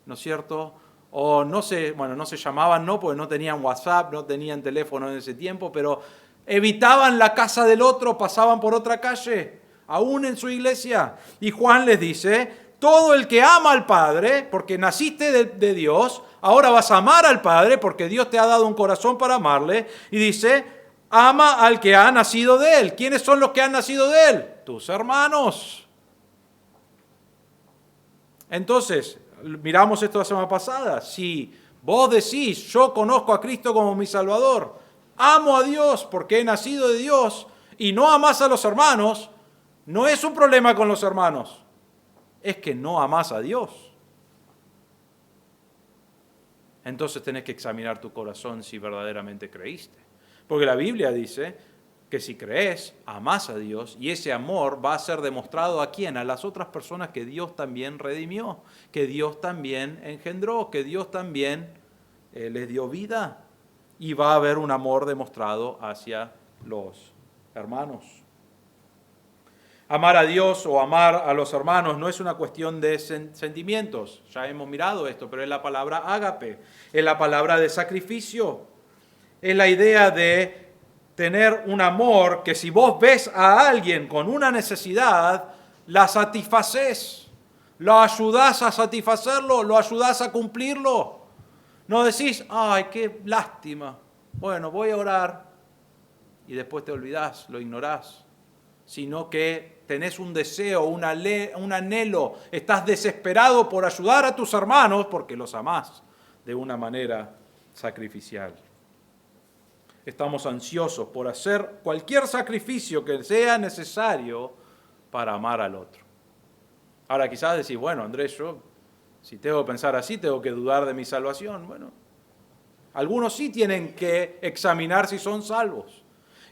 ¿no es cierto? O no se llamaban, no, porque no tenían WhatsApp, no tenían teléfono en ese tiempo, pero evitaban la casa del otro, pasaban por otra calle, aún en su iglesia. Y Juan les dice, todo el que ama al Padre, porque naciste de Dios, ahora vas a amar al Padre, porque Dios te ha dado un corazón para amarle, y dice, ama al que ha nacido de él. ¿Quiénes son los que han nacido de él? Tus hermanos. Entonces, miramos esto la semana pasada. Si vos decís, yo conozco a Cristo como mi Salvador, amo a Dios porque he nacido de Dios y no amás a los hermanos, no es un problema con los hermanos, es que no amás a Dios. Entonces tenés que examinar tu corazón si verdaderamente creíste. Porque la Biblia dice que si crees, amás a Dios, y ese amor va a ser demostrado ¿a quién? A las otras personas que Dios también redimió, que Dios también engendró, que Dios también les dio vida, y va a haber un amor demostrado hacia los hermanos. Amar a Dios o amar a los hermanos no es una cuestión de sentimientos, ya hemos mirado esto, pero es la palabra ágape, es la palabra de sacrificio, es la idea de tener un amor que si vos ves a alguien con una necesidad, la satisfaces, lo ayudás a satisfacerlo, lo ayudás a cumplirlo. No decís, ay, qué lástima, bueno, voy a orar, y después te olvidás, lo ignorás, sino que tenés un deseo, un anhelo, estás desesperado por ayudar a tus hermanos porque los amás de una manera sacrificial. Estamos ansiosos por hacer cualquier sacrificio que sea necesario para amar al otro. Ahora quizás decís, bueno, Andrés, yo si tengo que pensar así, tengo que dudar de mi salvación. Bueno, algunos sí tienen que examinar si son salvos.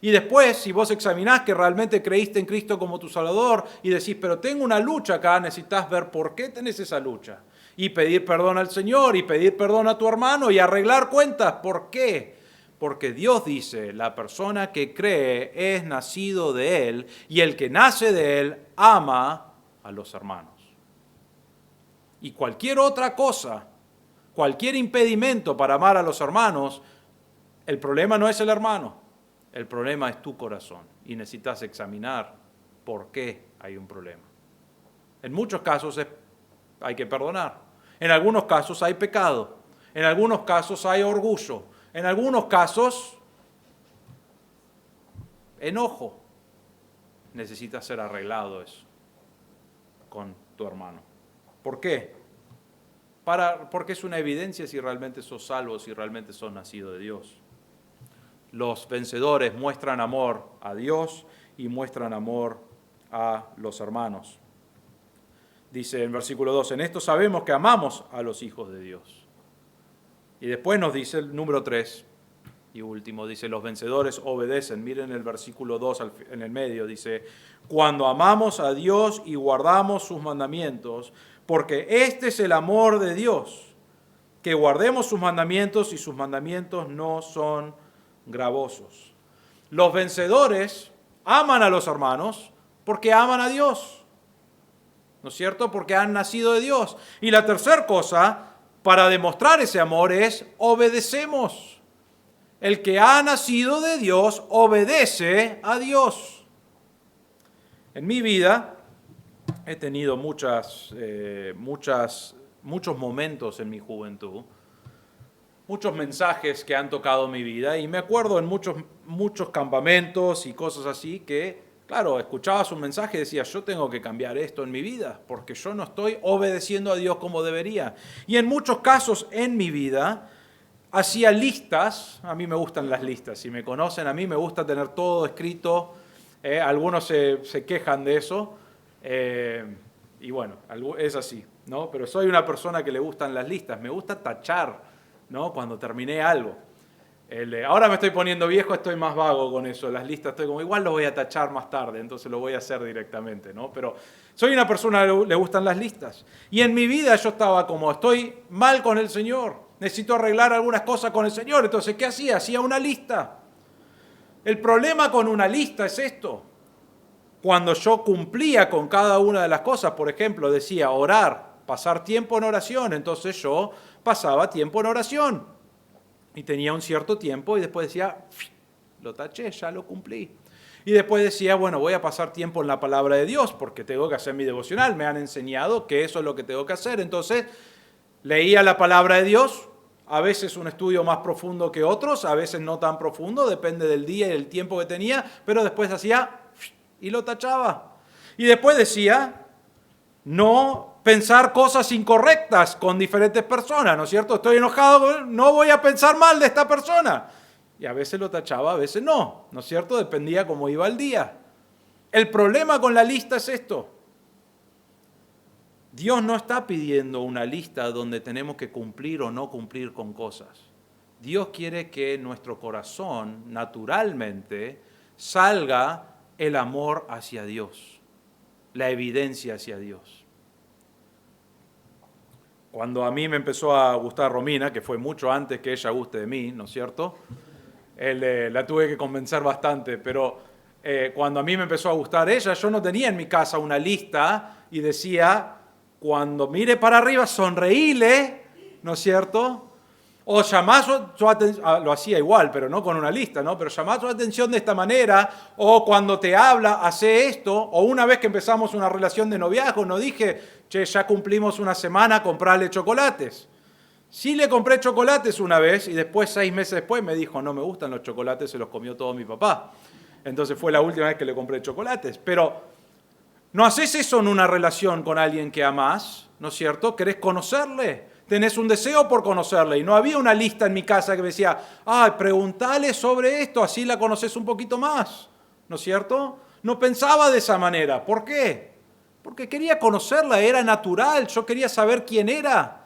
Y después, si vos examinás que realmente creíste en Cristo como tu Salvador y decís, pero tengo una lucha acá, necesitas ver por qué tenés esa lucha. Y pedir perdón al Señor y pedir perdón a tu hermano y arreglar cuentas. ¿Por qué? Porque Dios dice, la persona que cree es nacido de Él y el que nace de Él ama a los hermanos. Y cualquier otra cosa, cualquier impedimento para amar a los hermanos, el problema no es el hermano, el problema es tu corazón y necesitas examinar por qué hay un problema. En muchos casos hay que perdonar, en algunos casos hay pecado, en algunos casos hay orgullo, en algunos casos enojo. Necesita ser arreglado eso con tu hermano. ¿Por qué? Porque es una evidencia si realmente sos salvo, si realmente sos nacido de Dios. Los vencedores muestran amor a Dios y muestran amor a los hermanos. Dice en versículo 2, en esto sabemos que amamos a los hijos de Dios. Y después nos dice el número 3, y último, dice, los vencedores obedecen. Miren el versículo 2 en el medio, dice, cuando amamos a Dios y guardamos sus mandamientos, porque este es el amor de Dios, que guardemos sus mandamientos y sus mandamientos no son gravosos. Los vencedores aman a los hermanos porque aman a Dios, ¿no es cierto? Porque han nacido de Dios. Y la tercera cosa, para demostrar ese amor, es obedecemos. El que ha nacido de Dios obedece a Dios. En mi vida he tenido muchos momentos en mi juventud, muchos mensajes que han tocado mi vida, y me acuerdo en muchos campamentos y cosas así que, claro, escuchabas un mensaje y decías, yo tengo que cambiar esto en mi vida, porque yo no estoy obedeciendo a Dios como debería. Y en muchos casos en mi vida hacía listas. A mí me gustan las listas, si me conocen, a mí me gusta tener todo escrito. Algunos se quejan de eso, y bueno, es así, ¿no? Pero soy una persona que le gustan las listas, me gusta tachar, ¿no? Cuando terminé algo. Ahora me estoy poniendo viejo, estoy más vago con eso, las listas estoy como, igual lo voy a tachar más tarde, entonces lo voy a hacer directamente, ¿no? Pero soy una persona que le gustan las listas. Y en mi vida yo estaba como, estoy mal con el Señor, necesito arreglar algunas cosas con el Señor, entonces, ¿qué hacía? Hacía una lista. El problema con una lista es esto. Cuando yo cumplía con cada una de las cosas, por ejemplo, decía orar, pasar tiempo en oración, entonces yo pasaba tiempo en oración y tenía un cierto tiempo y después decía, lo taché, ya lo cumplí. Y después decía, bueno, voy a pasar tiempo en la palabra de Dios porque tengo que hacer mi devocional, me han enseñado que eso es lo que tengo que hacer. Entonces leía la palabra de Dios, a veces un estudio más profundo que otros, a veces no tan profundo, depende del día y del tiempo que tenía, pero después hacía y lo tachaba. Y después decía, no pensar cosas incorrectas con diferentes personas, ¿no es cierto? Estoy enojado, no voy a pensar mal de esta persona. Y a veces lo tachaba, a veces no, ¿no es cierto? Dependía cómo iba el día. El problema con la lista es esto. Dios no está pidiendo una lista donde tenemos que cumplir o no cumplir con cosas. Dios quiere que en nuestro corazón, naturalmente, salga el amor hacia Dios, la evidencia hacia Dios. Cuando a mí me empezó a gustar Romina, que fue mucho antes que ella guste de mí, ¿no es cierto? La tuve que convencer bastante, pero cuando a mí me empezó a gustar ella, yo no tenía en mi casa una lista y decía, cuando mire para arriba, sonreíle, ¿no es cierto? O llamar su atención, lo hacía igual, pero no con una lista, ¿no? Pero llamar su atención de esta manera, o cuando te habla, hace esto, o una vez que empezamos una relación de noviazgo, no dije, che, ya cumplimos una semana, comprarle chocolates. Sí le compré chocolates una vez y después, 6 meses después, me dijo, no me gustan los chocolates, se los comió todo mi papá. Entonces fue la última vez que le compré chocolates. Pero no haces eso en una relación con alguien que amás, ¿no es cierto? ¿Querés conocerle? Tenés un deseo por conocerle. Y no había una lista en mi casa que me decía, preguntale sobre esto, así la conoces un poquito más, ¿no es cierto? No pensaba de esa manera. ¿Por qué? Porque quería conocerla, era natural, yo quería saber quién era.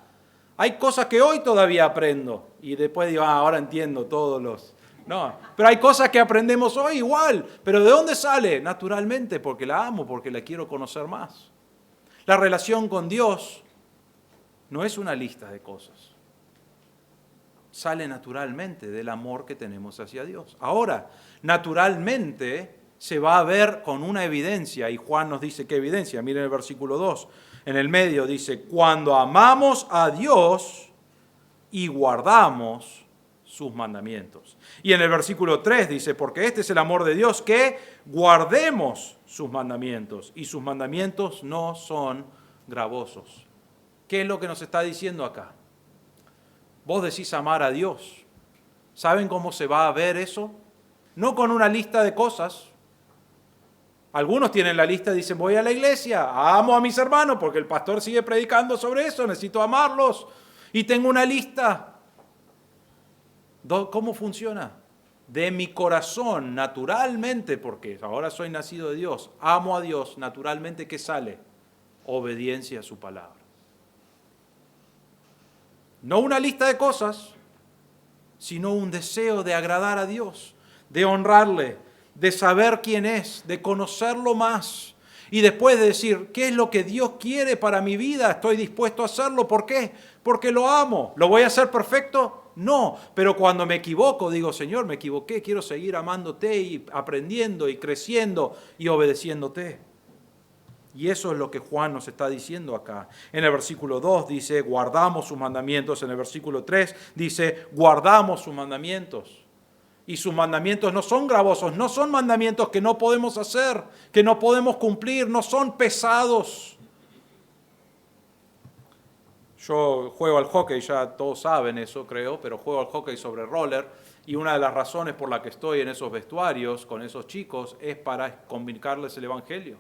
Hay cosas que hoy todavía aprendo y después digo, ahora entiendo todos los... No, pero hay cosas que aprendemos hoy igual. ¿Pero de dónde sale? Naturalmente, porque la amo, porque la quiero conocer más. La relación con Dios no es una lista de cosas. Sale naturalmente del amor que tenemos hacia Dios. Ahora, naturalmente se va a ver con una evidencia, y Juan nos dice qué evidencia. Miren el versículo 2. En el medio dice, cuando amamos a Dios y guardamos sus mandamientos. Y en el versículo 3 dice, porque este es el amor de Dios, que guardemos sus mandamientos, y sus mandamientos no son gravosos. ¿Qué es lo que nos está diciendo acá? Vos decís amar a Dios. ¿Saben cómo se va a ver eso? No con una lista de cosas. Algunos tienen la lista y dicen, voy a la iglesia, amo a mis hermanos porque el pastor sigue predicando sobre eso, necesito amarlos. Y tengo una lista. ¿Cómo funciona? De mi corazón, naturalmente, porque ahora soy nacido de Dios, amo a Dios, naturalmente, ¿qué sale? Obediencia a su palabra. No una lista de cosas, sino un deseo de agradar a Dios, de honrarle, de saber quién es, de conocerlo más. Y después de decir, ¿qué es lo que Dios quiere para mi vida? Estoy dispuesto a hacerlo. ¿Por qué? Porque lo amo. ¿Lo voy a hacer perfecto? No. Pero cuando me equivoco, digo, Señor, me equivoqué, quiero seguir amándote y aprendiendo y creciendo y obedeciéndote. Y eso es lo que Juan nos está diciendo acá. En el versículo 2 dice, guardamos sus mandamientos. En el versículo 3 dice, guardamos sus mandamientos. Y sus mandamientos no son gravosos, no son mandamientos que no podemos hacer, que no podemos cumplir, no son pesados. Yo juego al hockey, ya todos saben eso creo, pero juego al hockey sobre roller y una de las razones por la que estoy en esos vestuarios con esos chicos es para comunicarles el Evangelio.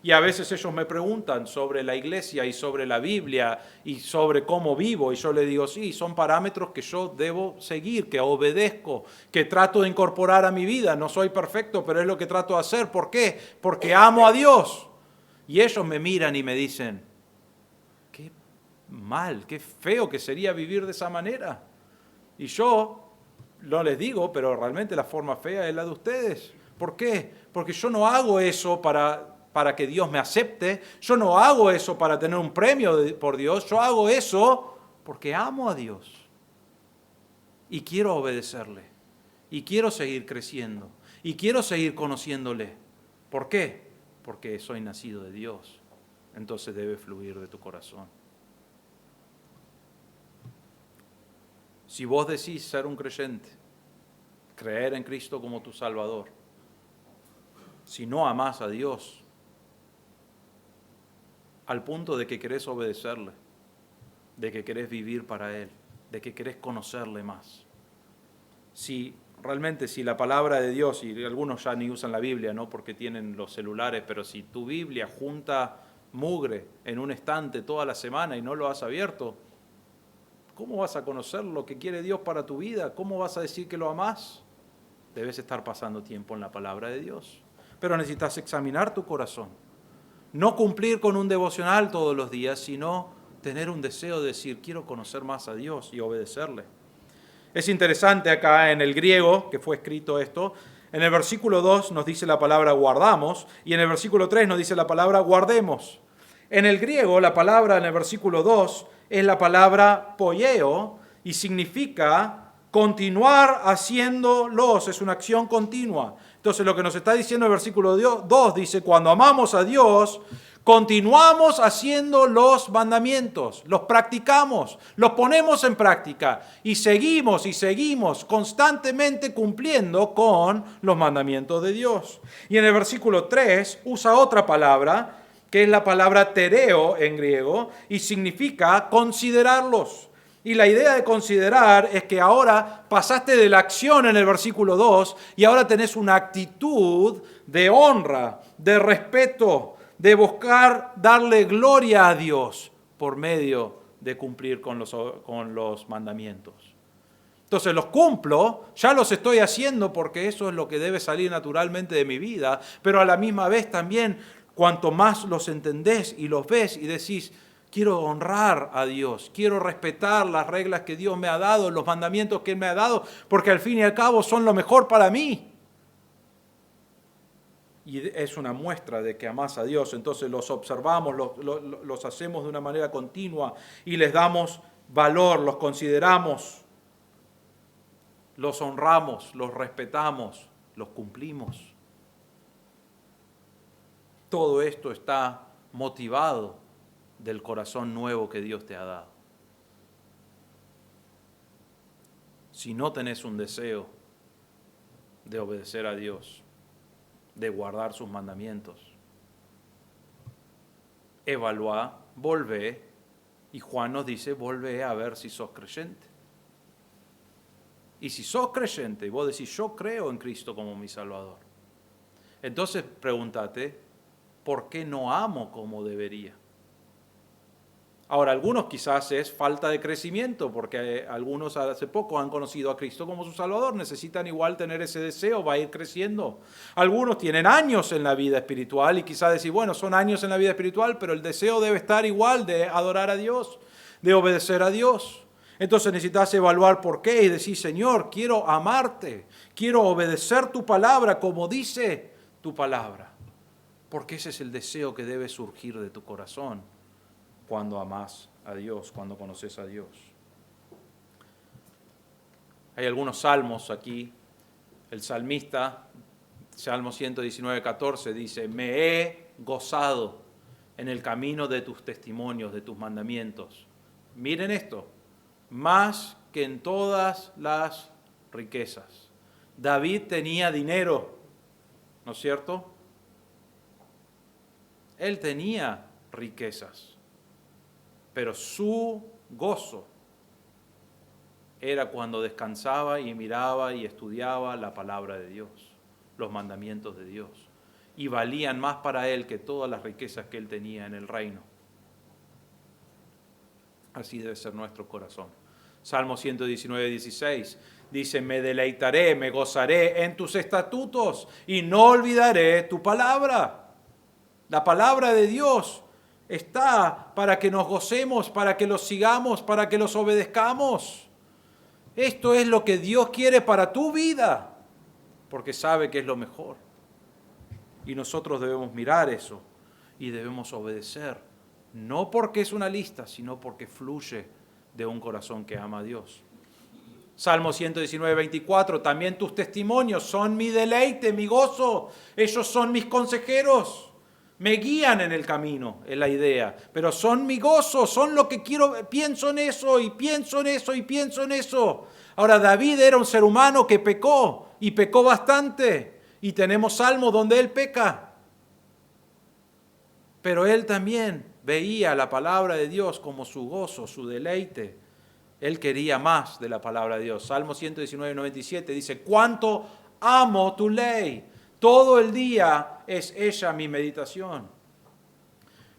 Y a veces ellos me preguntan sobre la iglesia y sobre la Biblia y sobre cómo vivo. Y yo les digo, sí, son parámetros que yo debo seguir, que obedezco, que trato de incorporar a mi vida. No soy perfecto, pero es lo que trato de hacer. ¿Por qué? Porque amo a Dios. Y ellos me miran y me dicen, qué mal, qué feo que sería vivir de esa manera. Y yo no les digo, pero realmente la forma fea es la de ustedes. ¿Por qué? Porque yo no hago eso para que Dios me acepte. Yo no hago eso para tener un premio por Dios. Yo hago eso porque amo a Dios. Y quiero obedecerle. Y quiero seguir creciendo. Y quiero seguir conociéndole. ¿Por qué? Porque soy nacido de Dios. Entonces debe fluir de tu corazón. Si vos decís ser un creyente, creer en Cristo como tu Salvador, si no amás a Dios, al punto de que querés obedecerle, de que querés vivir para Él, de que querés conocerle más. Si la palabra de Dios, y algunos ya ni usan la Biblia, ¿no? Porque tienen los celulares, pero si tu Biblia junta mugre en un estante toda la semana y no lo has abierto, ¿cómo vas a conocer lo que quiere Dios para tu vida? ¿Cómo vas a decir que lo amás? Debes estar pasando tiempo en la palabra de Dios. Pero necesitas examinar tu corazón. No cumplir con un devocional todos los días, sino tener un deseo de decir, quiero conocer más a Dios y obedecerle. Es interesante acá en el griego que fue escrito esto. En el versículo 2 nos dice la palabra guardamos y en el versículo 3 nos dice la palabra guardemos. En el griego la palabra en el versículo 2 es la palabra poieo y significa continuar haciéndolos, es una acción continua. Entonces lo que nos está diciendo el versículo 2 dice, cuando amamos a Dios, continuamos haciendo los mandamientos, los practicamos, los ponemos en práctica y seguimos constantemente cumpliendo con los mandamientos de Dios. Y en el versículo 3 usa otra palabra, que es la palabra tereo en griego, y significa considerarlos. Y la idea de considerar es que ahora pasaste de la acción en el versículo 2 y ahora tenés una actitud de honra, de respeto, de buscar darle gloria a Dios por medio de cumplir con los mandamientos. Entonces los cumplo, ya los estoy haciendo porque eso es lo que debe salir naturalmente de mi vida, pero a la misma vez también cuanto más los entendés y los ves y decís, quiero honrar a Dios, quiero respetar las reglas que Dios me ha dado, los mandamientos que Él me ha dado, porque al fin y al cabo son lo mejor para mí. Y es una muestra de que amás a Dios, entonces los observamos, los hacemos de una manera continua y les damos valor, los consideramos, los honramos, los respetamos, los cumplimos. Todo esto está motivado del corazón nuevo que Dios te ha dado. Si no tenés un deseo de obedecer a Dios, de guardar sus mandamientos, evaluá, volvé, y Juan nos dice, volvé a ver si sos creyente. Y si sos creyente y vos decís, yo creo en Cristo como mi Salvador, entonces pregúntate, ¿por qué no amo como debería? Ahora, algunos quizás es falta de crecimiento, porque algunos hace poco han conocido a Cristo como su Salvador, necesitan igual tener ese deseo, va a ir creciendo. Algunos tienen años en la vida espiritual y quizás decir, bueno, son años en la vida espiritual, pero el deseo debe estar igual de adorar a Dios, de obedecer a Dios. Entonces necesitas evaluar por qué y decir, Señor, quiero amarte, quiero obedecer tu palabra como dice tu palabra. Porque ese es el deseo que debe surgir de tu corazón cuando amas a Dios, cuando conoces a Dios. Hay algunos salmos aquí. El salmista, Salmo 119:14, dice, me he gozado en el camino de tus testimonios, de tus mandamientos. Miren esto, más que en todas las riquezas. David tenía dinero, ¿no es cierto? Él tenía riquezas, pero su gozo era cuando descansaba y miraba y estudiaba la palabra de Dios, los mandamientos de Dios, y valían más para él que todas las riquezas que él tenía en el reino. Así debe ser nuestro corazón. Salmo 119:16 dice, me deleitaré, me gozaré en tus estatutos y no olvidaré tu palabra. La palabra de Dios está para que nos gocemos, para que los sigamos, para que los obedezcamos. Esto es lo que Dios quiere para tu vida, porque sabe que es lo mejor. Y nosotros debemos mirar eso y debemos obedecer, no porque es una lista, sino porque fluye de un corazón que ama a Dios. Salmo 119:24, también tus testimonios son mi deleite, mi gozo, ellos son mis consejeros. Me guían en el camino, es la idea, pero son mi gozo, son lo que quiero, pienso en eso y pienso en eso y pienso en eso. Ahora, David era un ser humano que pecó y pecó bastante y tenemos salmos donde él peca. Pero él también veía la palabra de Dios como su gozo, su deleite. Él quería más de la palabra de Dios. Salmo 119:97 dice, cuánto amo tu ley. Todo el día es ella mi meditación.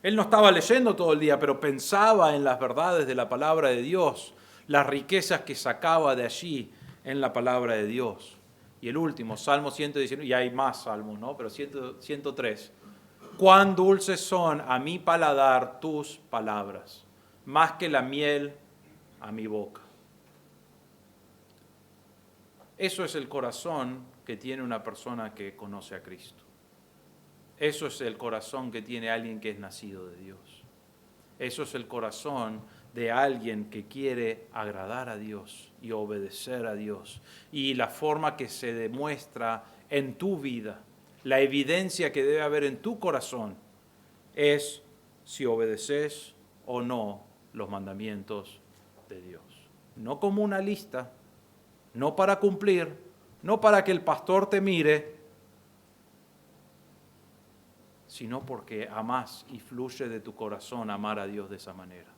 Él no estaba leyendo todo el día, pero pensaba en las verdades de la palabra de Dios, las riquezas que sacaba de allí en la palabra de Dios. Y el último, Salmo 119, y hay más salmos, ¿no? Pero 103. Cuán dulces son a mi paladar tus palabras, más que la miel a mi boca. Eso es el corazón que tiene una persona que conoce a Cristo. Eso es el corazón que tiene alguien que es nacido de Dios. Eso es el corazón de alguien que quiere agradar a Dios y obedecer a Dios. Y la forma que se demuestra en tu vida, la evidencia que debe haber en tu corazón, es si obedeces o no los mandamientos de Dios. No como una lista, no para cumplir, no para que el pastor te mire, sino porque amás y fluye de tu corazón amar a Dios de esa manera.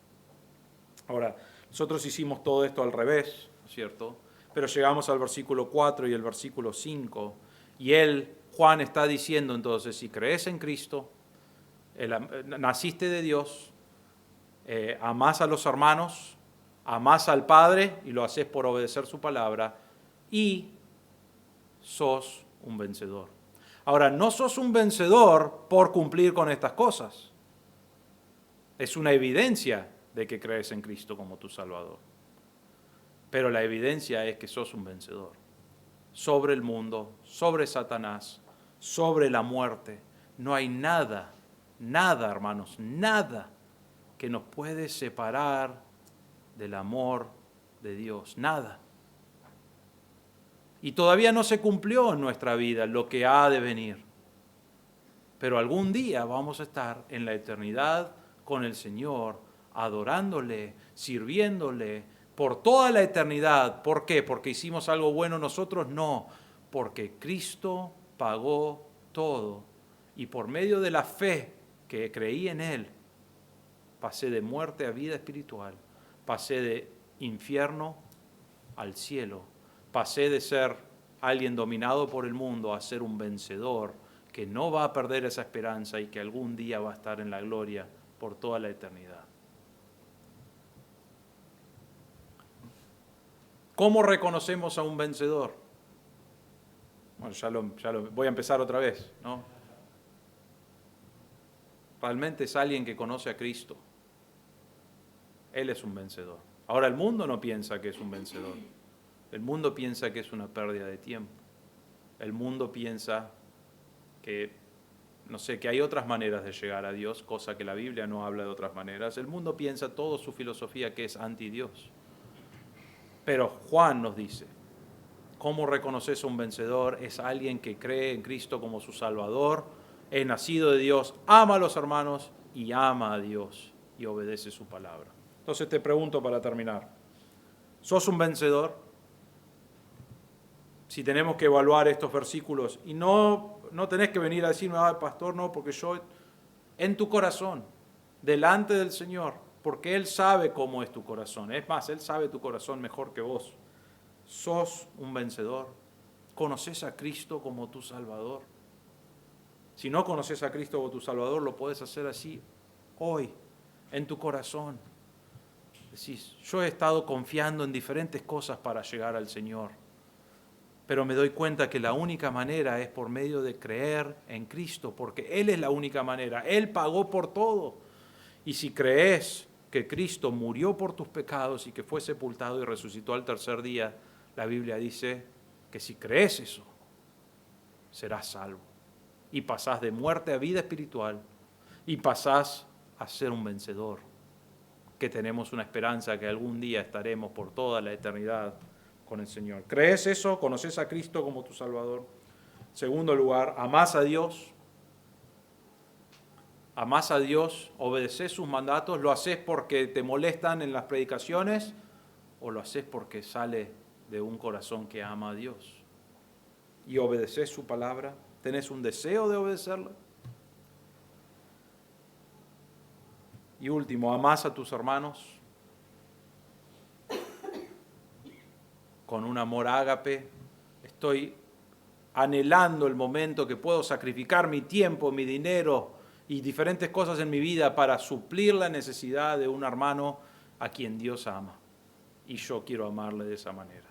Ahora, nosotros hicimos todo esto al revés, ¿cierto? Pero llegamos al versículo 4 y el versículo 5, y Juan está diciendo entonces, si crees en Cristo, naciste de Dios, amás a los hermanos, amás al Padre y lo haces por obedecer su palabra, y sos un vencedor. Ahora, no sos un vencedor por cumplir con estas cosas. Es una evidencia de que crees en Cristo como tu Salvador. Pero la evidencia es que sos un vencedor. Sobre el mundo, sobre Satanás, sobre la muerte. No hay nada, hermanos, nada que nos puede separar del amor de Dios. Nada. Y todavía no se cumplió en nuestra vida lo que ha de venir. Pero algún día vamos a estar en la eternidad con el Señor, adorándole, sirviéndole por toda la eternidad. ¿Por qué? ¿Porque hicimos algo bueno nosotros? No, porque Cristo pagó todo. Y por medio de la fe que creí en Él, pasé de muerte a vida espiritual, pasé de infierno al cielo. Pasé de ser alguien dominado por el mundo a ser un vencedor que no va a perder esa esperanza y que algún día va a estar en la gloria por toda la eternidad. ¿Cómo reconocemos a un vencedor? Bueno, ya lo voy a empezar otra vez, ¿no? Realmente es alguien que conoce a Cristo. Él es un vencedor. Ahora, el mundo no piensa que es un vencedor. El mundo piensa que es una pérdida de tiempo. El mundo piensa que, no sé, que hay otras maneras de llegar a Dios, cosa que la Biblia no habla de otras maneras. El mundo piensa toda su filosofía que es anti-Dios. Pero Juan nos dice, ¿cómo reconoces a un vencedor? Es alguien que cree en Cristo como su Salvador, es nacido de Dios, ama a los hermanos y ama a Dios y obedece su palabra. Entonces te pregunto para terminar, ¿sos un vencedor? Si tenemos que evaluar estos versículos, y no tenés que venir a decirme, pastor, no, porque yo, en tu corazón, delante del Señor, porque Él sabe cómo es tu corazón. Es más, Él sabe tu corazón mejor que vos. ¿Sos un vencedor? ¿Conoces a Cristo como tu Salvador? Si no conoces a Cristo como tu Salvador, lo puedes hacer así hoy, en tu corazón. Decís, yo he estado confiando en diferentes cosas para llegar al Señor, pero me doy cuenta que la única manera es por medio de creer en Cristo, porque Él es la única manera. Él pagó por todo. Y si crees que Cristo murió por tus pecados y que fue sepultado y resucitó al tercer día, la Biblia dice que si crees eso, serás salvo. Y pasás de muerte a vida espiritual y pasás a ser un vencedor, que tenemos una esperanza que algún día estaremos por toda la eternidad con el Señor. ¿Crees eso? ¿Conoces a Cristo como tu Salvador? Segundo lugar, ¿amás a Dios? ¿Amás a Dios? ¿Obedeces sus mandatos? ¿Lo haces porque te molestan en las predicaciones? ¿O lo haces porque sale de un corazón que ama a Dios? ¿Y obedeces su palabra? ¿Tenés un deseo de obedecerla? Y último, ¿amás a tus hermanos con un amor ágape? Estoy anhelando el momento que puedo sacrificar mi tiempo, mi dinero y diferentes cosas en mi vida para suplir la necesidad de un hermano a quien Dios ama. Y yo quiero amarle de esa manera.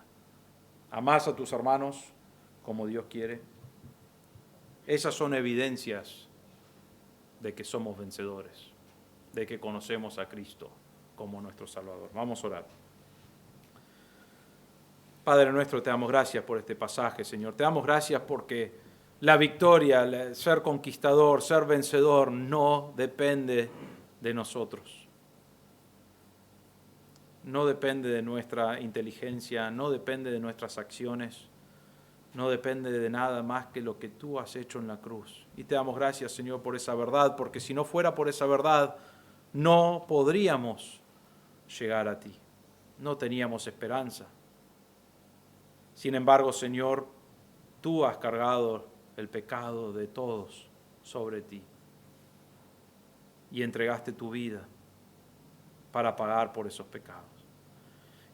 ¿Amás a tus hermanos como Dios quiere? Esas son evidencias de que somos vencedores, de que conocemos a Cristo como nuestro Salvador. Vamos a orar. Padre nuestro, te damos gracias por este pasaje, Señor. Te damos gracias porque la victoria, ser conquistador, ser vencedor, no depende de nosotros. No depende de nuestra inteligencia, no depende de nuestras acciones, no depende de nada más que lo que tú has hecho en la cruz. Y te damos gracias, Señor, por esa verdad, porque si no fuera por esa verdad, no podríamos llegar a ti. No teníamos esperanza. Sin embargo, Señor, tú has cargado el pecado de todos sobre ti y entregaste tu vida para pagar por esos pecados.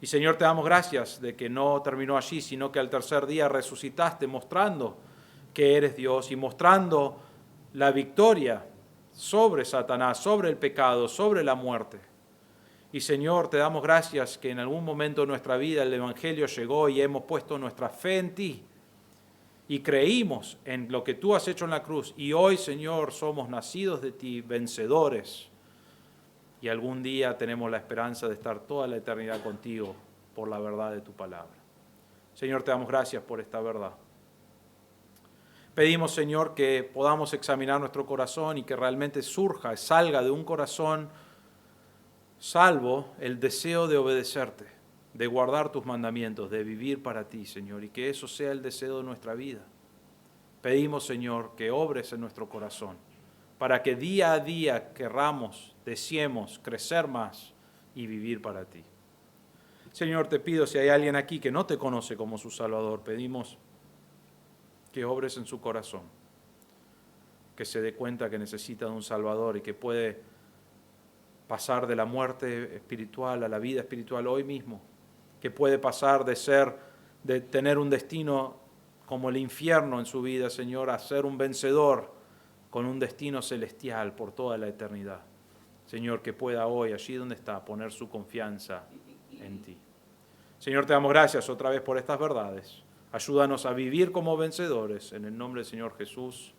Y Señor, te damos gracias de que no terminó allí, sino que al tercer día resucitaste mostrando que eres Dios y mostrando la victoria sobre Satanás, sobre el pecado, sobre la muerte. Y Señor, te damos gracias que en algún momento de nuestra vida el Evangelio llegó y hemos puesto nuestra fe en ti y creímos en lo que tú has hecho en la cruz. Y hoy, Señor, somos nacidos de ti, vencedores. Y algún día tenemos la esperanza de estar toda la eternidad contigo por la verdad de tu palabra. Señor, te damos gracias por esta verdad. Pedimos, Señor, que podamos examinar nuestro corazón y que realmente surja, salga de un corazón salvo el deseo de obedecerte, de guardar tus mandamientos, de vivir para ti, Señor, y que eso sea el deseo de nuestra vida. Pedimos, Señor, que obres en nuestro corazón, para que día a día querramos, deseemos crecer más y vivir para ti. Señor, te pido, si hay alguien aquí que no te conoce como su Salvador, pedimos que obres en su corazón, que se dé cuenta que necesita de un Salvador y que puede pasar de la muerte espiritual a la vida espiritual hoy mismo, que puede pasar de tener un destino como el infierno en su vida, Señor, a ser un vencedor con un destino celestial por toda la eternidad. Señor, que pueda hoy, allí donde está, poner su confianza en ti. Señor, te damos gracias otra vez por estas verdades. Ayúdanos a vivir como vencedores. En el nombre del Señor Jesús.